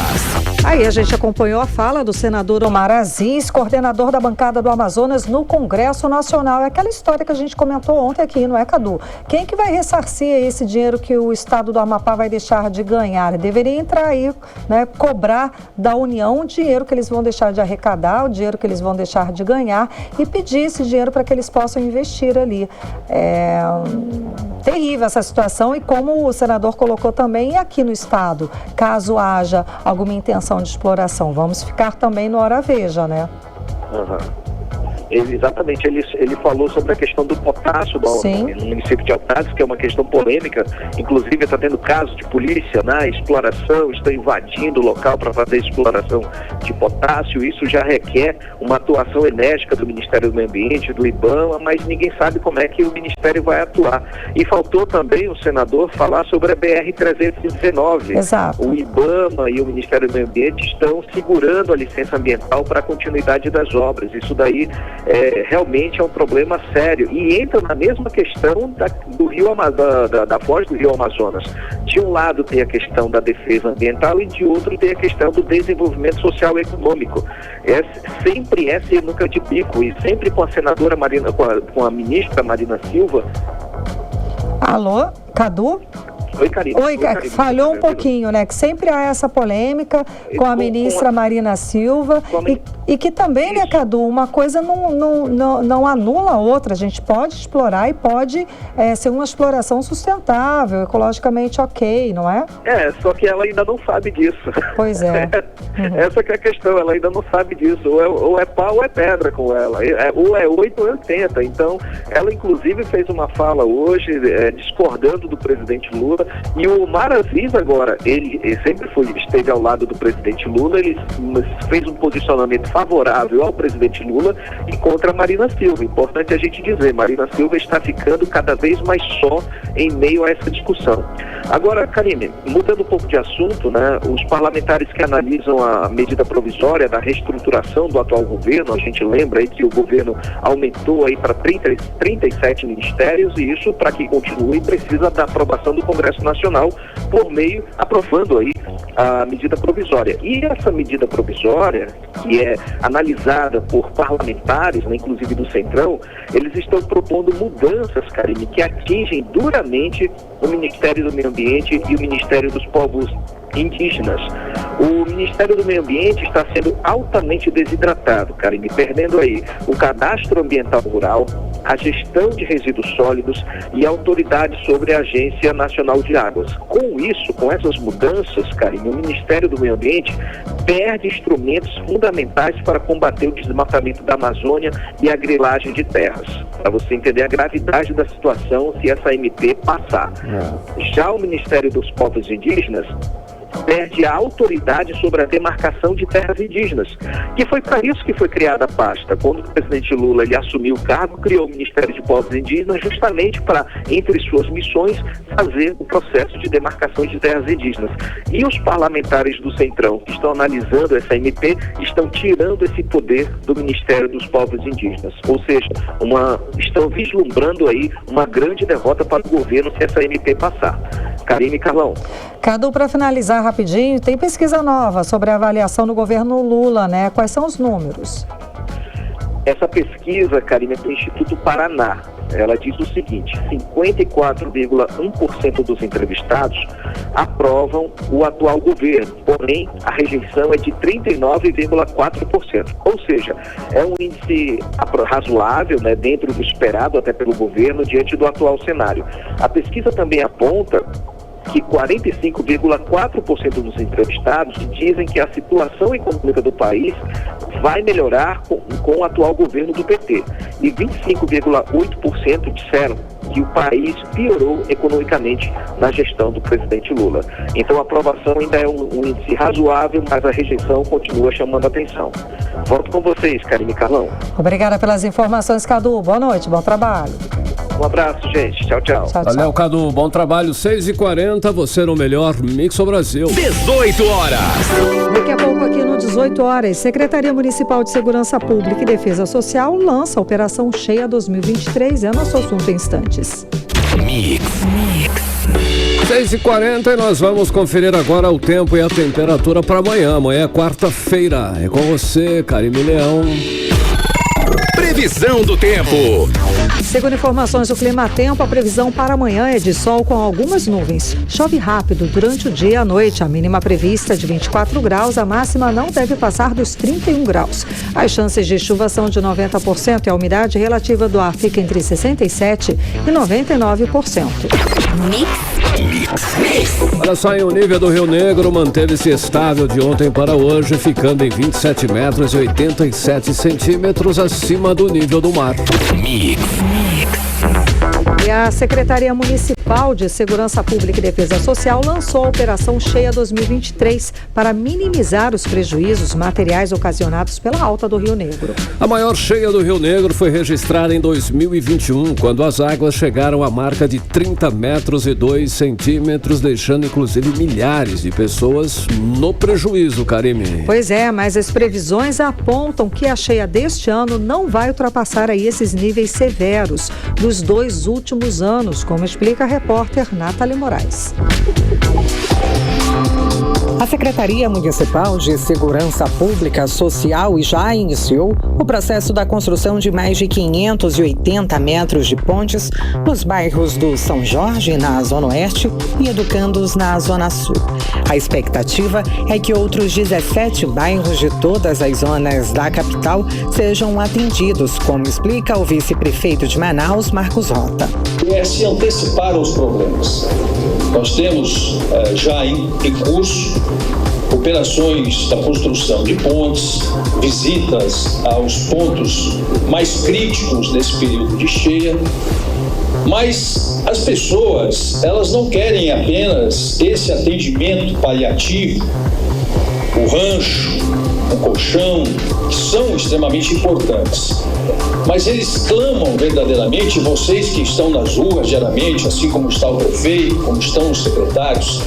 Aí a gente acompanhou a fala do senador Omar Aziz, coordenador da bancada do Amazonas no Congresso Nacional. É aquela história que a gente comentou ontem aqui, não é, Cadu? Quem que vai ressarcir esse dinheiro que o estado do Amapá vai deixar de ganhar? Deveria entrar aí, né, cobrar da União o dinheiro que eles vão deixar de arrecadar, o dinheiro que eles vão deixar de ganhar e pedir esse dinheiro para que eles possam investir ali. É terrível essa situação e como o senador colocou também aqui no estado, caso haja alguma intenção de exploração, vamos ficar também no hora veja, né? Exatamente, ele falou sobre a questão do potássio no município de Altazes, que é uma questão polêmica, inclusive está tendo casos de polícia na exploração, estão invadindo o local para fazer exploração de potássio. Isso já requer uma atuação enérgica do Ministério do Meio Ambiente, do IBAMA, mas ninguém sabe como é que o Ministério vai atuar. E faltou também o senador falar sobre a BR-319. Exato. O IBAMA e o Ministério do Meio Ambiente estão segurando a licença ambiental para a continuidade das obras. Isso daí realmente é um problema sério e entra na mesma questão do rio, da foz do Rio Amazonas. De um lado tem a questão da defesa ambiental e de outro tem a questão do desenvolvimento social e econômico. Sempre é sinuca de bico e sempre com a senadora Marina, com a ministra Marina Silva. Alô, Cadu? Oi, Karine. Oi, falhou um pouquinho, né? Que sempre há essa polêmica com a ministra Marina Silva e que também, né, Cadu, uma coisa não anula a outra. A gente pode explorar e pode ser uma exploração sustentável, ecologicamente ok, não é? Só que ela ainda não sabe disso. Pois é. Essa que é a questão, ela ainda não sabe disso. Ou é pau ou é pedra com ela. Ou é 8 ou é 80. Então, ela inclusive fez uma fala hoje discordando do presidente Lula. E o Omar Aziz agora, ele sempre esteve ao lado do presidente Lula, ele fez um posicionamento favorável ao presidente Lula e contra a Marina Silva. Importante a gente dizer, Marina Silva está ficando cada vez mais só em meio a essa discussão. Agora, Karine, mudando um pouco de assunto, né, os parlamentares que analisam a medida provisória da reestruturação do atual governo, a gente lembra aí que o governo aumentou aí para 37 ministérios e isso, para que continue, precisa da aprovação do Congresso Nacional aprovando aí a medida provisória. E essa medida provisória, que é analisada por parlamentares, né, inclusive do Centrão, eles estão propondo mudanças, Karine, que atingem duramente o Ministério do Meio Ambiente e o Ministério dos Povos Indígenas. O Ministério do Meio Ambiente está sendo altamente desidratado, Karine, perdendo aí o cadastro ambiental rural, a gestão de resíduos sólidos e a autoridade sobre a Agência Nacional de Águas. Com isso, com essas mudanças, Karine, o Ministério do Meio Ambiente perde instrumentos fundamentais para combater o desmatamento da Amazônia e a grilagem de terras. Para você entender a gravidade da situação se essa MP passar. Já o Ministério dos Povos Indígenas perde a autoridade sobre a demarcação de terras indígenas, que foi para isso que foi criada a pasta. Quando o presidente Lula ele assumiu o cargo, criou o Ministério de Povos Indígenas justamente para, entre suas missões, fazer o processo de demarcação de terras indígenas. E os parlamentares do Centrão, que estão analisando essa MP, estão tirando esse poder do Ministério dos Povos Indígenas. Ou seja, estão vislumbrando aí uma grande derrota para o governo se essa MP passar. Karine e Carlão. Cadu, para finalizar rapidinho, tem pesquisa nova sobre a avaliação do governo Lula, né? Quais são os números? Essa pesquisa, Karine, é do Instituto Paraná. Ela diz o seguinte: 54,1% dos entrevistados aprovam o atual governo, porém a rejeição é de 39,4%. Ou seja, é um índice razoável, né, dentro do esperado até pelo governo diante do atual cenário. A pesquisa também aponta que 45,4% dos entrevistados dizem que a situação econômica do país vai melhorar com o atual governo do PT. E 25,8% disseram que o país piorou economicamente na gestão do presidente Lula. Então a aprovação ainda é um índice razoável, mas a rejeição continua chamando a atenção. Volto com vocês, Karine e Carlão. Obrigada pelas informações, Cadu. Boa noite, bom trabalho. Um abraço, gente. Tchau, tchau. Valeu, Cadu. Bom trabalho. 6h40, você no melhor Mix Brasil. 18 horas. Daqui a pouco aqui no 18 horas, Secretaria Municipal de Segurança Pública e Defesa Social lança a Operação Cheia 2023. É nosso assunto em instantes. Mix. 6h40 e nós vamos conferir agora o tempo e a temperatura para amanhã. Amanhã é quarta-feira. É com você, Karime Leão. Previsão do tempo. Segundo informações do Climatempo, a previsão para amanhã é de sol com algumas nuvens. Chove rápido durante o dia e a noite. A mínima prevista é de 24 graus, a máxima não deve passar dos 31 graus. As chances de chuva são de 90% e a umidade relativa do ar fica entre 67% e 99%. Olha só, o nível do Rio Negro manteve-se estável de ontem para hoje, ficando em 27 metros e 87 centímetros acima do nível do mar. E a Secretaria Municipal de Segurança Pública e Defesa Social lançou a Operação Cheia 2023 para minimizar os prejuízos materiais ocasionados pela alta do Rio Negro. A maior cheia do Rio Negro foi registrada em 2021, quando as águas chegaram à marca de 30 metros e 2 centímetros, deixando inclusive milhares de pessoas no prejuízo, Karime. Pois é, mas as previsões apontam que a cheia deste ano não vai ultrapassar aí esses níveis severos dos 2 últimos anos, como explica a repórter Nathalie Moraes. A Secretaria Municipal de Segurança Pública Social já iniciou o processo da construção de mais de 580 metros de pontes nos bairros do São Jorge, na Zona Oeste, e Educandos, na Zona Sul. A expectativa é que outros 17 bairros de todas as zonas da capital sejam atendidos, como explica o vice-prefeito de Manaus, Marcos Rota. É se antecipar aos problemas. Nós temos já em curso operações da construção de pontes, visitas aos pontos mais críticos nesse período de cheia, mas as pessoas, elas não querem apenas esse atendimento paliativo, o rancho, o colchão, que são extremamente importantes. Mas eles clamam verdadeiramente, vocês que estão nas ruas diariamente, assim como está o prefeito, como estão os secretários,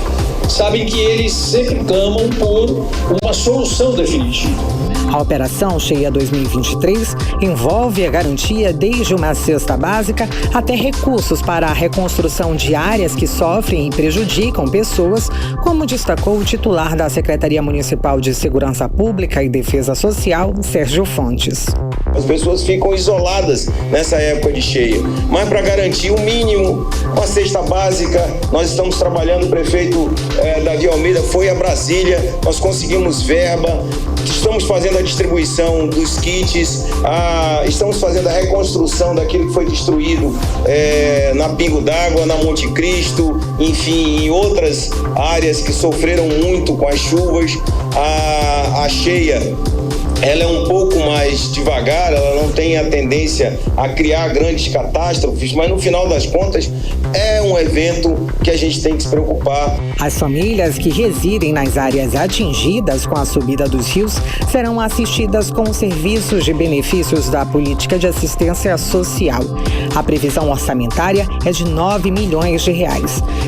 sabem que eles sempre clamam por uma solução definitiva. A Operação Cheia 2023 envolve a garantia desde uma cesta básica até recursos para a reconstrução de áreas que sofrem e prejudicam pessoas, como destacou o titular da Secretaria Municipal de Segurança Pública e Defesa Social, Sérgio Fontes. As pessoas ficam isoladas nessa época de cheia, mas para garantir o mínimo, uma cesta básica, nós estamos trabalhando, o prefeito Davi Almeida foi a Brasília, nós conseguimos verba, estamos fazendo a distribuição dos kits, estamos fazendo a reconstrução daquilo que foi destruído na Pingo d'Água, na Monte Cristo, enfim, em outras áreas que sofreram muito com as chuvas. A cheia, ela é um pouco mais devagar, ela não tem a tendência a criar grandes catástrofes, mas no final das contas é um evento que a gente tem que se preocupar. As famílias que residem nas áreas atingidas com a subida dos rios serão assistidas com serviços de benefícios da Política de Assistência Social. A previsão orçamentária é de R$9 milhões,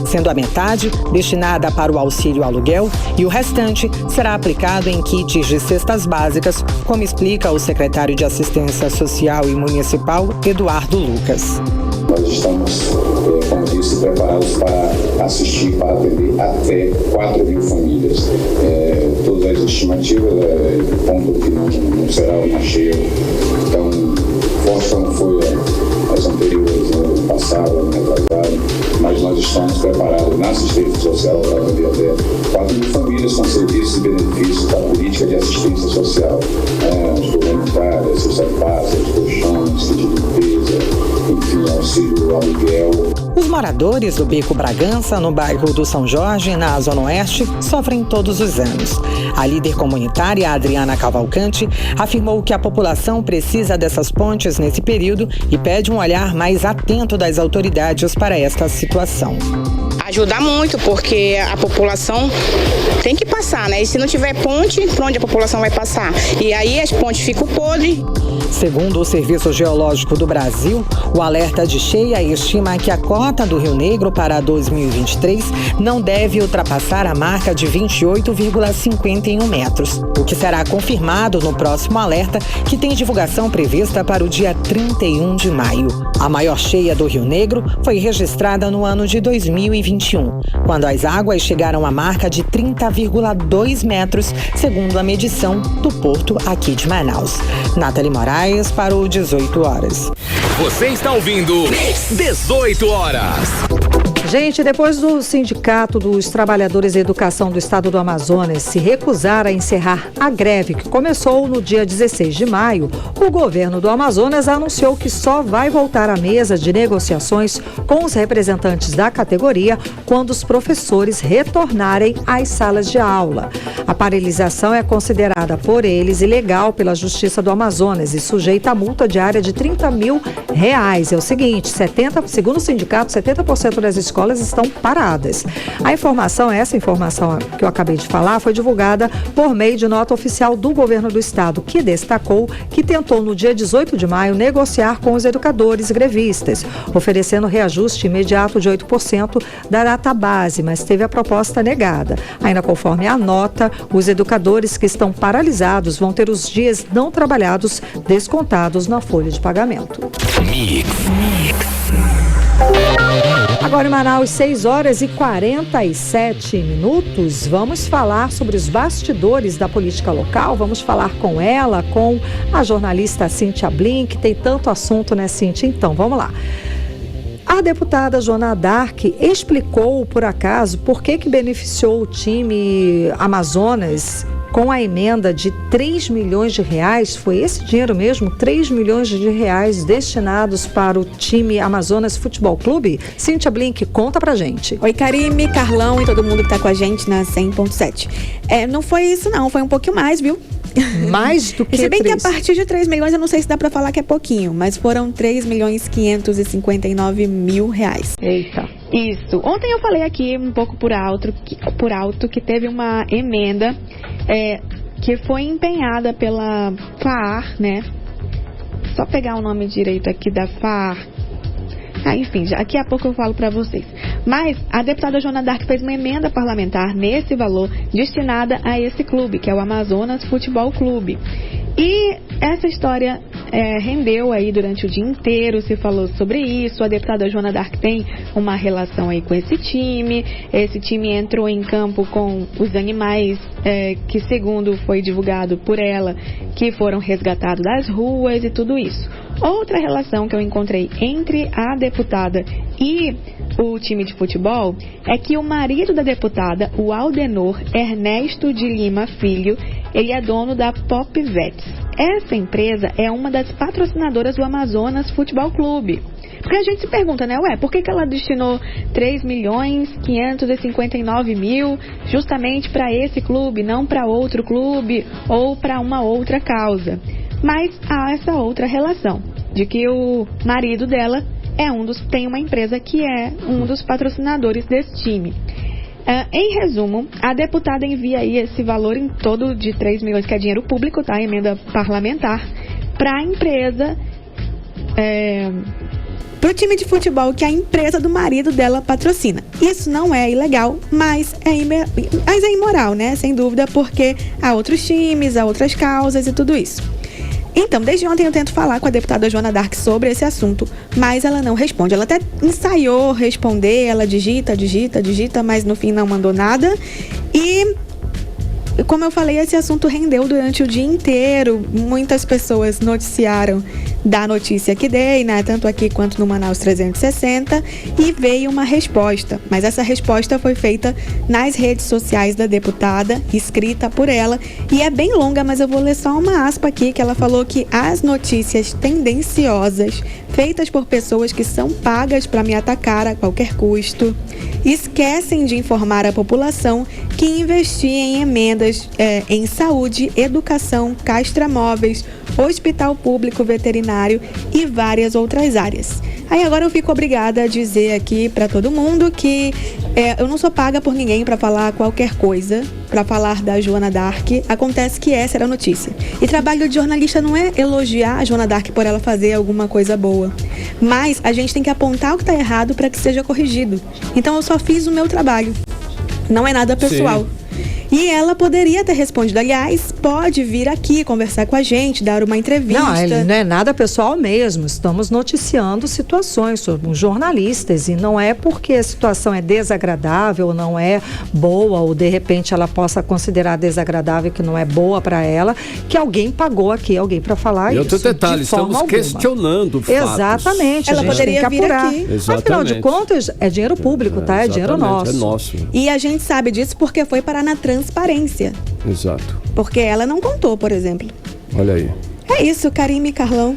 sendo a metade destinada para o auxílio aluguel e o restante será aplicado em kits de cestas básicas, como explica o secretário de Assistência Social e Municipal, Eduardo Lucas. Nós estamos, como disse, preparados para assistir, para atender até 4 mil famílias. Todas as estimativas ponto que não será uma cheia tão forte como foi as anteriores, ano passado, ano retrasado, mas nós estamos preparados na assistência social para atender até 4 mil famílias com serviços e benefícios da política de assistência social, voluntárias, cesta básica, colchões, kit de limpeza, enfim, auxílio aluguel. Os moradores do Beco Bragança, no bairro do São Jorge, na Zona Oeste, sofrem todos os anos. A líder comunitária, Adriana Cavalcante, afirmou que a população precisa dessas pontes nesse período e pede um olhar mais atento das autoridades para esta situação. Ajuda muito, porque a população tem que passar, né? E se não tiver ponte, para onde a população vai passar? E aí as pontes ficam podres. Segundo o Serviço Geológico do Brasil, o alerta de cheia estima que a cota do Rio Negro para 2023 não deve ultrapassar a marca de 28,51 metros, o que será confirmado no próximo alerta, que tem divulgação prevista para o dia 31 de maio. A maior cheia do Rio Negro foi registrada no ano de 2021, quando as águas chegaram à marca de 30,2 metros, segundo a medição do porto aqui de Manaus. Nathalie Moraes para o 18 horas. Você está ouvindo 18 horas. Gente, depois do Sindicato dos Trabalhadores da Educação do Estado do Amazonas se recusar a encerrar a greve que começou no dia 16 de maio, o governo do Amazonas anunciou que só vai voltar à mesa de negociações com os representantes da categoria quando os professores retornarem às salas de aula. A paralisação é considerada por eles ilegal pela Justiça do Amazonas e sujeita a multa diária de R$30 mil. É o seguinte, segundo o sindicato, 70% das escolas estão paradas. Essa informação que eu acabei de falar foi divulgada por meio de nota oficial do governo do estado, que destacou que tentou no dia 18 de maio negociar com os educadores grevistas, oferecendo reajuste imediato de 8% da data base, mas teve a proposta negada. Ainda conforme a nota, os educadores que estão paralisados vão ter os dias não trabalhados descontados na folha de pagamento. Agora em Manaus, 6 horas e 47 minutos, vamos falar sobre os bastidores da política local, vamos falar com ela, com a jornalista Cíntia Blink, tem tanto assunto, né, Cíntia? Então, vamos lá. A deputada Joana Dark explicou, por acaso, por que beneficiou o time Amazonas com a emenda de R$3 milhões. Foi esse dinheiro mesmo? R$3 milhões destinados para o time Amazonas Futebol Clube? Cíntia Blink, conta pra gente. Oi, Karime, Carlão e todo mundo que tá com a gente na 100.7. Não foi isso não, foi um pouquinho mais, viu? Mais do que Se bem 3. que a partir de 3 milhões, eu não sei se dá pra falar que é pouquinho, mas foram R$3.559.000. Eita. Isso. Ontem eu falei aqui um pouco por alto que teve uma emenda que foi empenhada pela FAAR, né? Só pegar o nome direito aqui da FAAR. Enfim, daqui a pouco eu falo pra vocês. Mas a deputada Joana D'Arc fez uma emenda parlamentar nesse valor destinada a esse clube, que é o Amazonas Futebol Clube. E essa história rendeu aí durante o dia inteiro, se falou sobre isso. A deputada Joana D'Arc tem uma relação aí com esse time entrou em campo com os animais que, segundo foi divulgado por ela, que foram resgatados das ruas e tudo isso. Outra relação que eu encontrei entre a deputada e o time de futebol é que o marido da deputada, o Aldenor Ernesto de Lima Filho, ele é dono da Pop Vets. Essa empresa é uma das patrocinadoras do Amazonas Futebol Clube. Porque a gente se pergunta, né, por que ela destinou 3.559.000 justamente para esse clube, não para outro clube ou para uma outra causa? Mas há essa outra relação, de que o marido dela tem uma empresa que é um dos patrocinadores desse time. Em resumo, a deputada envia aí esse valor em todo de 3 milhões, que é dinheiro público, tá? Emenda parlamentar, para a empresa, para o time de futebol que a empresa do marido dela patrocina. Isso não é ilegal, mas é imoral, né? Sem dúvida, porque há outros times, há outras causas e tudo isso. Então, desde ontem eu tento falar com a deputada Joana D'Arc sobre esse assunto, mas ela não responde. Ela até ensaiou responder, ela digita, mas no fim não mandou nada. E, como eu falei, esse assunto rendeu durante o dia inteiro. Muitas pessoas noticiaram da notícia que dei, né? Tanto aqui quanto no Manaus 360, e veio uma resposta. Mas essa resposta foi feita nas redes sociais da deputada, escrita por ela, e é bem longa, mas eu vou ler só uma aspa aqui, que ela falou que as notícias tendenciosas, feitas por pessoas que são pagas para me atacar a qualquer custo, esquecem de informar a população que investir em emendas em saúde, educação, castramóveis, hospital público veterinário e várias outras áreas. Aí agora eu fico obrigada a dizer aqui para todo mundo que eu não sou paga por ninguém para falar qualquer coisa, para falar da Joana D'Arc. Acontece que essa era a notícia. E trabalho de jornalista não é elogiar a Joana D'Arc por ela fazer alguma coisa boa, mas a gente tem que apontar o que está errado para que seja corrigido. Então eu só fiz o meu trabalho. Não é nada pessoal. Sim. E ela poderia ter respondido. Aliás, pode vir aqui conversar com a gente, dar uma entrevista. Não é nada pessoal mesmo. Estamos noticiando situações, somos jornalistas, e não é porque a situação é desagradável, não é boa, ou de repente ela possa considerar desagradável que não é boa para ela, que alguém pagou aqui alguém para falar isso. E outro detalhe, estamos questionando fatos. Exatamente. Ela poderia vir aqui. Afinal de contas, é dinheiro público, tá? É dinheiro nosso. É nosso. E a gente sabe disso porque foi parar na transparência. Exato. Porque ela não contou, por exemplo. Olha aí. É isso, Karime e Carlão.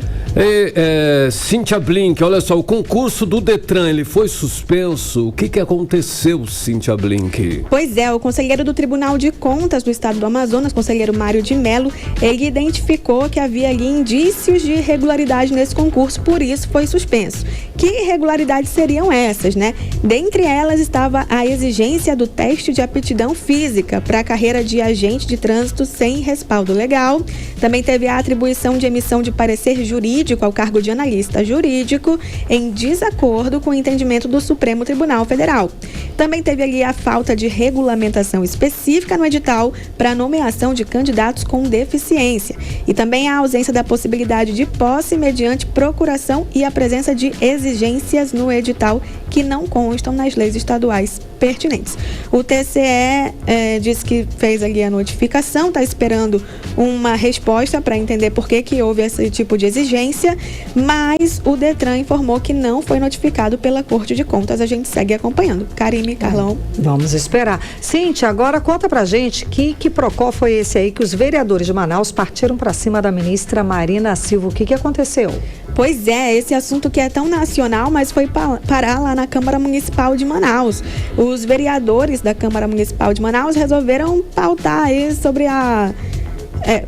Cíntia Blink, olha só, o concurso do Detran, ele foi suspenso. O que aconteceu, Cíntia Blink? Pois é, o conselheiro do Tribunal de Contas do Estado do Amazonas, conselheiro Mário de Mello, ele identificou que havia ali indícios de irregularidade nesse concurso, por isso foi suspenso. Que irregularidades seriam essas, né? Dentre elas estava a exigência do teste de aptidão física para a carreira de agente de trânsito sem respaldo legal. Também teve a atribuição de emissão de parecer jurídico ao cargo de analista jurídico em desacordo com o entendimento do Supremo Tribunal Federal. Também teve ali a falta de regulamentação específica no edital para a nomeação de candidatos com deficiência e também a ausência da possibilidade de posse mediante procuração e a presença de exigências no edital que não constam nas leis estaduais pertinentes. O TCE disse que fez ali a notificação, está esperando uma resposta para entender por que houve esse tipo de exigência, mas o Detran informou que não foi notificado pela Corte de Contas. A gente segue acompanhando. Karime, Carlão. Vamos esperar. Cíntia, agora conta pra gente que quiprocó foi esse aí que os vereadores de Manaus partiram para cima da ministra Marina Silva. O que aconteceu? Pois é, esse assunto que é tão nacional, mas foi parar lá na Câmara Municipal de Manaus. Os vereadores da Câmara Municipal de Manaus resolveram pautar aí sobre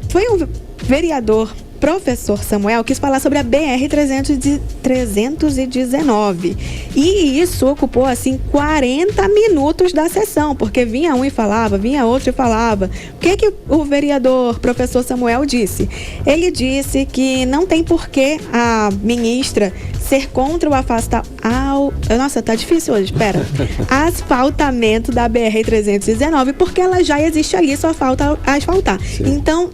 foi um vereador, professor Samuel, quis falar sobre a BR-319. E isso ocupou, 40 minutos da sessão, porque vinha um e falava, vinha outro e falava. O que o vereador, professor Samuel, disse? Ele disse que não tem por que a ministra ser contra o Nossa, tá difícil hoje, espera. Asfaltamento da BR-319, porque ela já existe ali, só falta asfaltar. Sim. Então,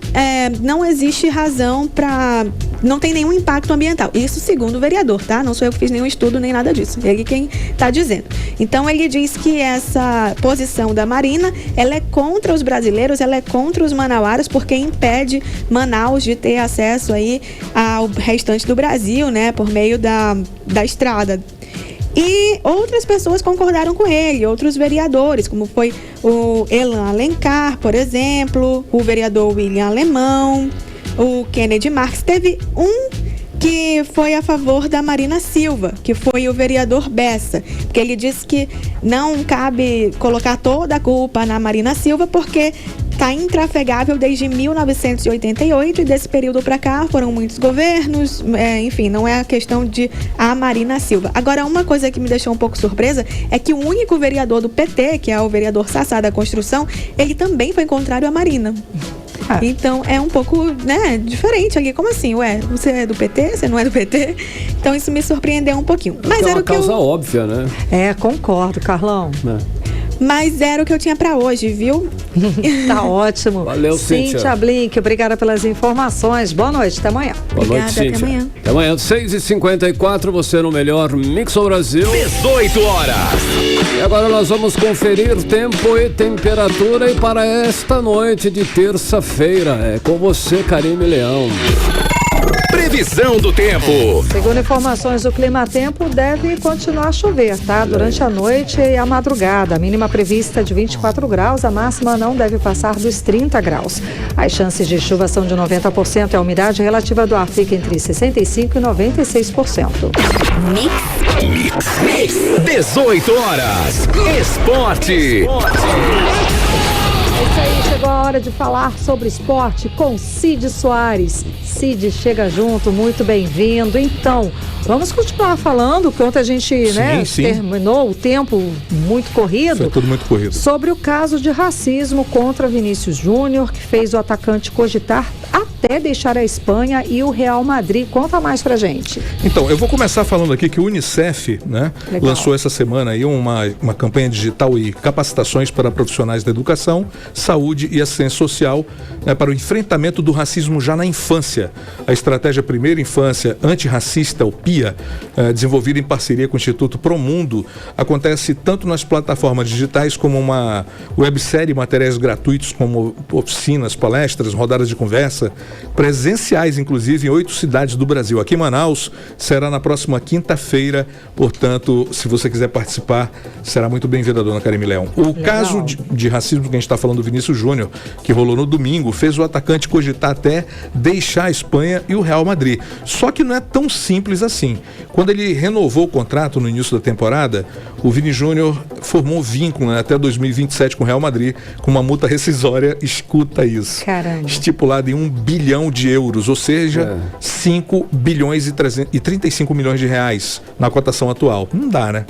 não existe razão para... Não tem nenhum impacto ambiental. Isso segundo o vereador, tá? Não sou eu que fiz nenhum estudo nem nada disso. Ele quem tá dizendo. Então, ele diz que essa posição da Marina, ela é contra os brasileiros, ela é contra os manauaras, porque impede Manaus de ter acesso aí ao restante do Brasil, né? Por meio da estrada. E outras pessoas concordaram com ele, outros vereadores, como foi o Elan Alencar, por exemplo, o vereador William Alemão, o Kennedy Marques. Teve um que foi a favor da Marina Silva, que foi o vereador Bessa, porque ele disse que não cabe colocar toda a culpa na Marina Silva, porque está intrafegável desde 1988 e desse período para cá foram muitos governos, enfim, não é a questão de a Marina Silva. Agora, uma coisa que me deixou um pouco surpresa é que o único vereador do PT, que é o vereador Sassá da Construção, ele também foi contrário à Marina. Então é um pouco, né, diferente ali. Como assim? Ué, você é do PT? Você não é do PT? Então isso me surpreendeu um pouquinho. Mas era uma causa óbvia, né? Concordo, Carlão. Mas era o que eu tinha pra hoje, viu? Tá ótimo. Valeu, Cíntia Blink, obrigada pelas informações. Boa noite, até amanhã. Boa noite, Cíntia. Até amanhã. Até amanhã, 6h54, você no melhor Mix do Brasil. 18 horas. E agora nós vamos conferir tempo e temperatura e para esta noite de terça-feira. É com você, Karime Leão. Previsão do tempo. Segundo informações do Climatempo, deve continuar a chover, tá? Durante a noite e a madrugada. A mínima prevista de 24 graus, a máxima não deve passar dos 30 graus. As chances de chuva são de 90% e a umidade relativa do ar fica entre 65% e 96%. Mix. 18 horas. Esporte. É isso aí, chegou a hora de falar sobre esporte com Cid Soares. Cid, chega junto, muito bem-vindo. Então, vamos continuar falando, que ontem a gente terminou o tempo muito corrido. Foi tudo muito corrido. Sobre o caso de racismo contra Vinícius Júnior, que fez o atacante cogitar até deixar a Espanha e o Real Madrid. Conta mais pra gente. Então, eu vou começar falando aqui que o Unicef, né, lançou essa semana aí uma campanha digital e capacitações para profissionais da educação, saúde e assistência social, né, para o enfrentamento do racismo já na infância. A estratégia Primeira Infância Antirracista, o PIA, desenvolvida em parceria com o Instituto Promundo, acontece tanto nas plataformas digitais como uma websérie, materiais gratuitos como oficinas, palestras, rodadas de conversa, presenciais inclusive em 8 cidades do Brasil. Aqui em Manaus será na próxima quinta-feira, portanto, se você quiser participar, será muito bem-vinda, dona Karime Leão. O caso de racismo que a gente está falando do Vinícius Júnior, que rolou no domingo, fez o atacante cogitar até deixar a Espanha e o Real Madrid. Só que não é tão simples assim. Quando ele renovou o contrato no início da temporada, o Vini Júnior formou vínculo, né, até 2027 com o Real Madrid, com uma multa rescisória, escuta isso. Caramba. Estipulada em 1 bilhão de euros, ou seja, 5 bilhões e 35 milhões de reais na cotação atual. Não dá, né?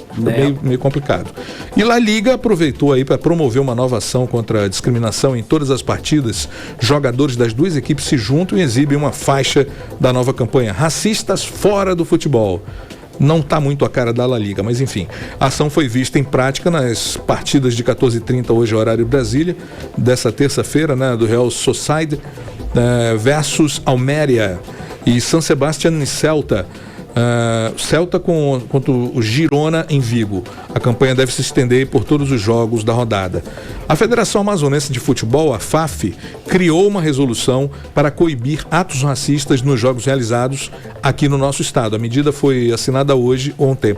Meio complicado. E La Liga aproveitou aí para promover uma nova ação contra a discriminação em todas as partidas. Jogadores das duas equipes se juntam e exibem uma faixa da nova campanha Racistas Fora do Futebol. Não está muito a cara da La Liga, mas enfim. A ação foi vista em prática nas partidas de 14h30 hoje, horário Brasília, dessa terça-feira, né, do Real Sociedade versus Almeria e San Sebastián e Celta. Celta contra o Girona em Vigo. A campanha deve se estender por todos os jogos da rodada. A Federação Amazonense de Futebol, a FAF, criou uma resolução para coibir atos racistas nos jogos realizados aqui no nosso estado. A medida foi assinada ontem,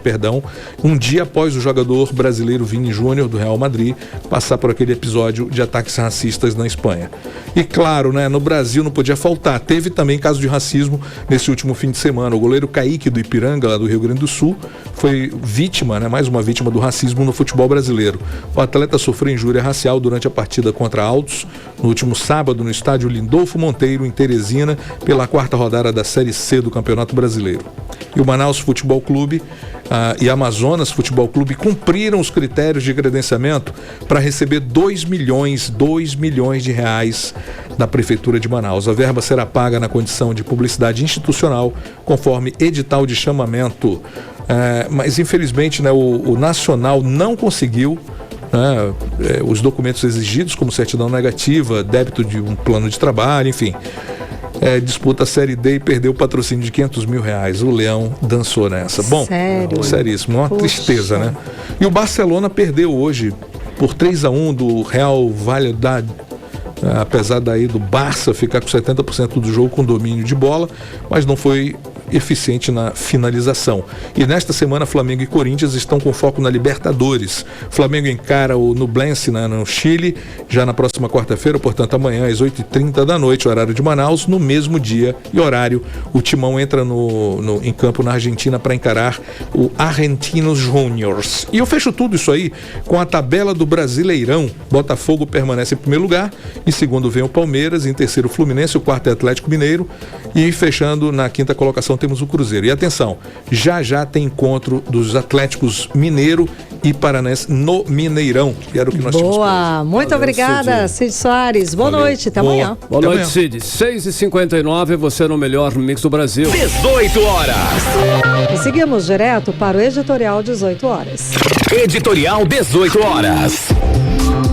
um dia após o jogador brasileiro Vini Júnior, do Real Madrid, passar por aquele episódio de ataques racistas na Espanha. E claro, né, no Brasil não podia faltar. Teve também caso de racismo nesse último fim de semana. O goleiro Kaique do Ipiranga, lá do Rio Grande do Sul, foi vítima, né, mais uma vítima do racismo no futebol brasileiro. O atleta sofreu injúria racial durante a partida contra Altos, no último sábado, no estádio Lindolfo Monteiro, em Teresina, pela 4ª rodada da Série C do Campeonato Brasileiro. E o Manaus Futebol Clube e Amazonas Futebol Clube cumpriram os critérios de credenciamento para receber 2 milhões de reais da Prefeitura de Manaus. A verba será paga na condição de publicidade institucional, conforme edital de chamamento. Mas infelizmente, né, o Nacional não conseguiu os documentos exigidos, como certidão negativa, débito de um plano de trabalho, enfim. Disputa a Série D e perdeu o patrocínio de R$500 mil. O Leão dançou nessa. Bom, sério? Seríssimo, uma Poxa. tristeza, né? E o Barcelona perdeu hoje por 3-1 do Real Valladolid. Apesar daí do Barça ficar com 70% do jogo com domínio de bola, mas não foi eficiente na finalização. E nesta semana, Flamengo e Corinthians estão com foco na Libertadores. Flamengo encara o Nublense no Chile, já na próxima quarta-feira, portanto amanhã às 8h30 da noite, horário de Manaus. No mesmo dia e horário, o Timão entra em campo na Argentina para encarar o Argentinos Juniors. E eu fecho tudo isso aí com a tabela do Brasileirão. Botafogo permanece em primeiro lugar, em segundo vem o Palmeiras, em terceiro o Fluminense, o quarto é Atlético Mineiro e fechando na quinta colocação temos o Cruzeiro. E atenção, já tem encontro dos Atléticos Mineiro e Paranense no Mineirão, que era o que nós tínhamos. Boa, muito obrigada, Cid Soares. Boa noite, até amanhã. Boa noite, Cid. 6h59, você no melhor mix do Brasil. 18 horas. E seguimos direto para o Editorial 18 horas. Editorial 18 horas.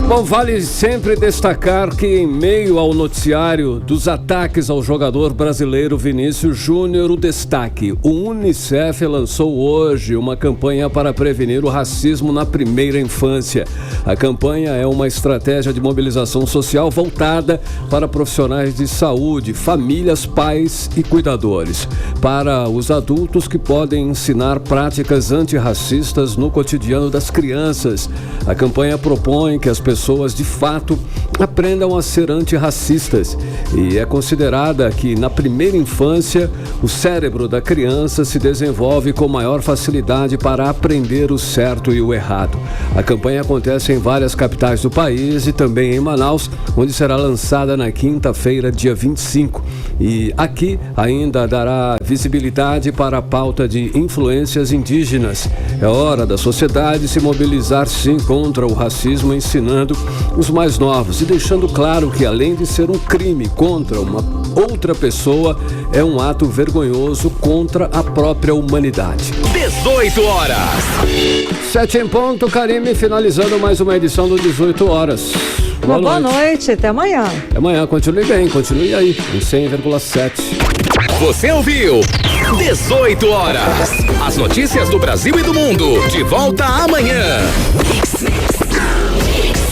Bom, vale sempre destacar que em meio ao noticiário dos ataques ao jogador brasileiro Vinícius Júnior, o destaque: o UNICEF lançou hoje uma campanha para prevenir o racismo na primeira infância. A campanha é uma estratégia de mobilização social voltada para profissionais de saúde, famílias, pais e cuidadores, para os adultos que podem ensinar práticas antirracistas no cotidiano das crianças. A campanha propõe que as pessoas de fato aprendam a ser antirracistas e é considerada que na primeira infância o cérebro da criança se desenvolve com maior facilidade para aprender o certo e o errado. A campanha acontece em várias capitais do país e também em Manaus, onde será lançada na quinta-feira, dia 25. E aqui ainda dará visibilidade para a pauta de influências indígenas. É hora da sociedade se mobilizar sim contra o racismo, ensinando os mais novos e deixando claro que além de ser um crime contra uma outra pessoa, é um ato vergonhoso contra a própria humanidade. 18 horas. 7 em ponto, Karime, finalizando mais uma edição do 18 horas. Boa noite, até amanhã. Até amanhã, continue bem, continue aí, em 100,7. Você ouviu 18 horas. As notícias do Brasil e do mundo. De volta amanhã.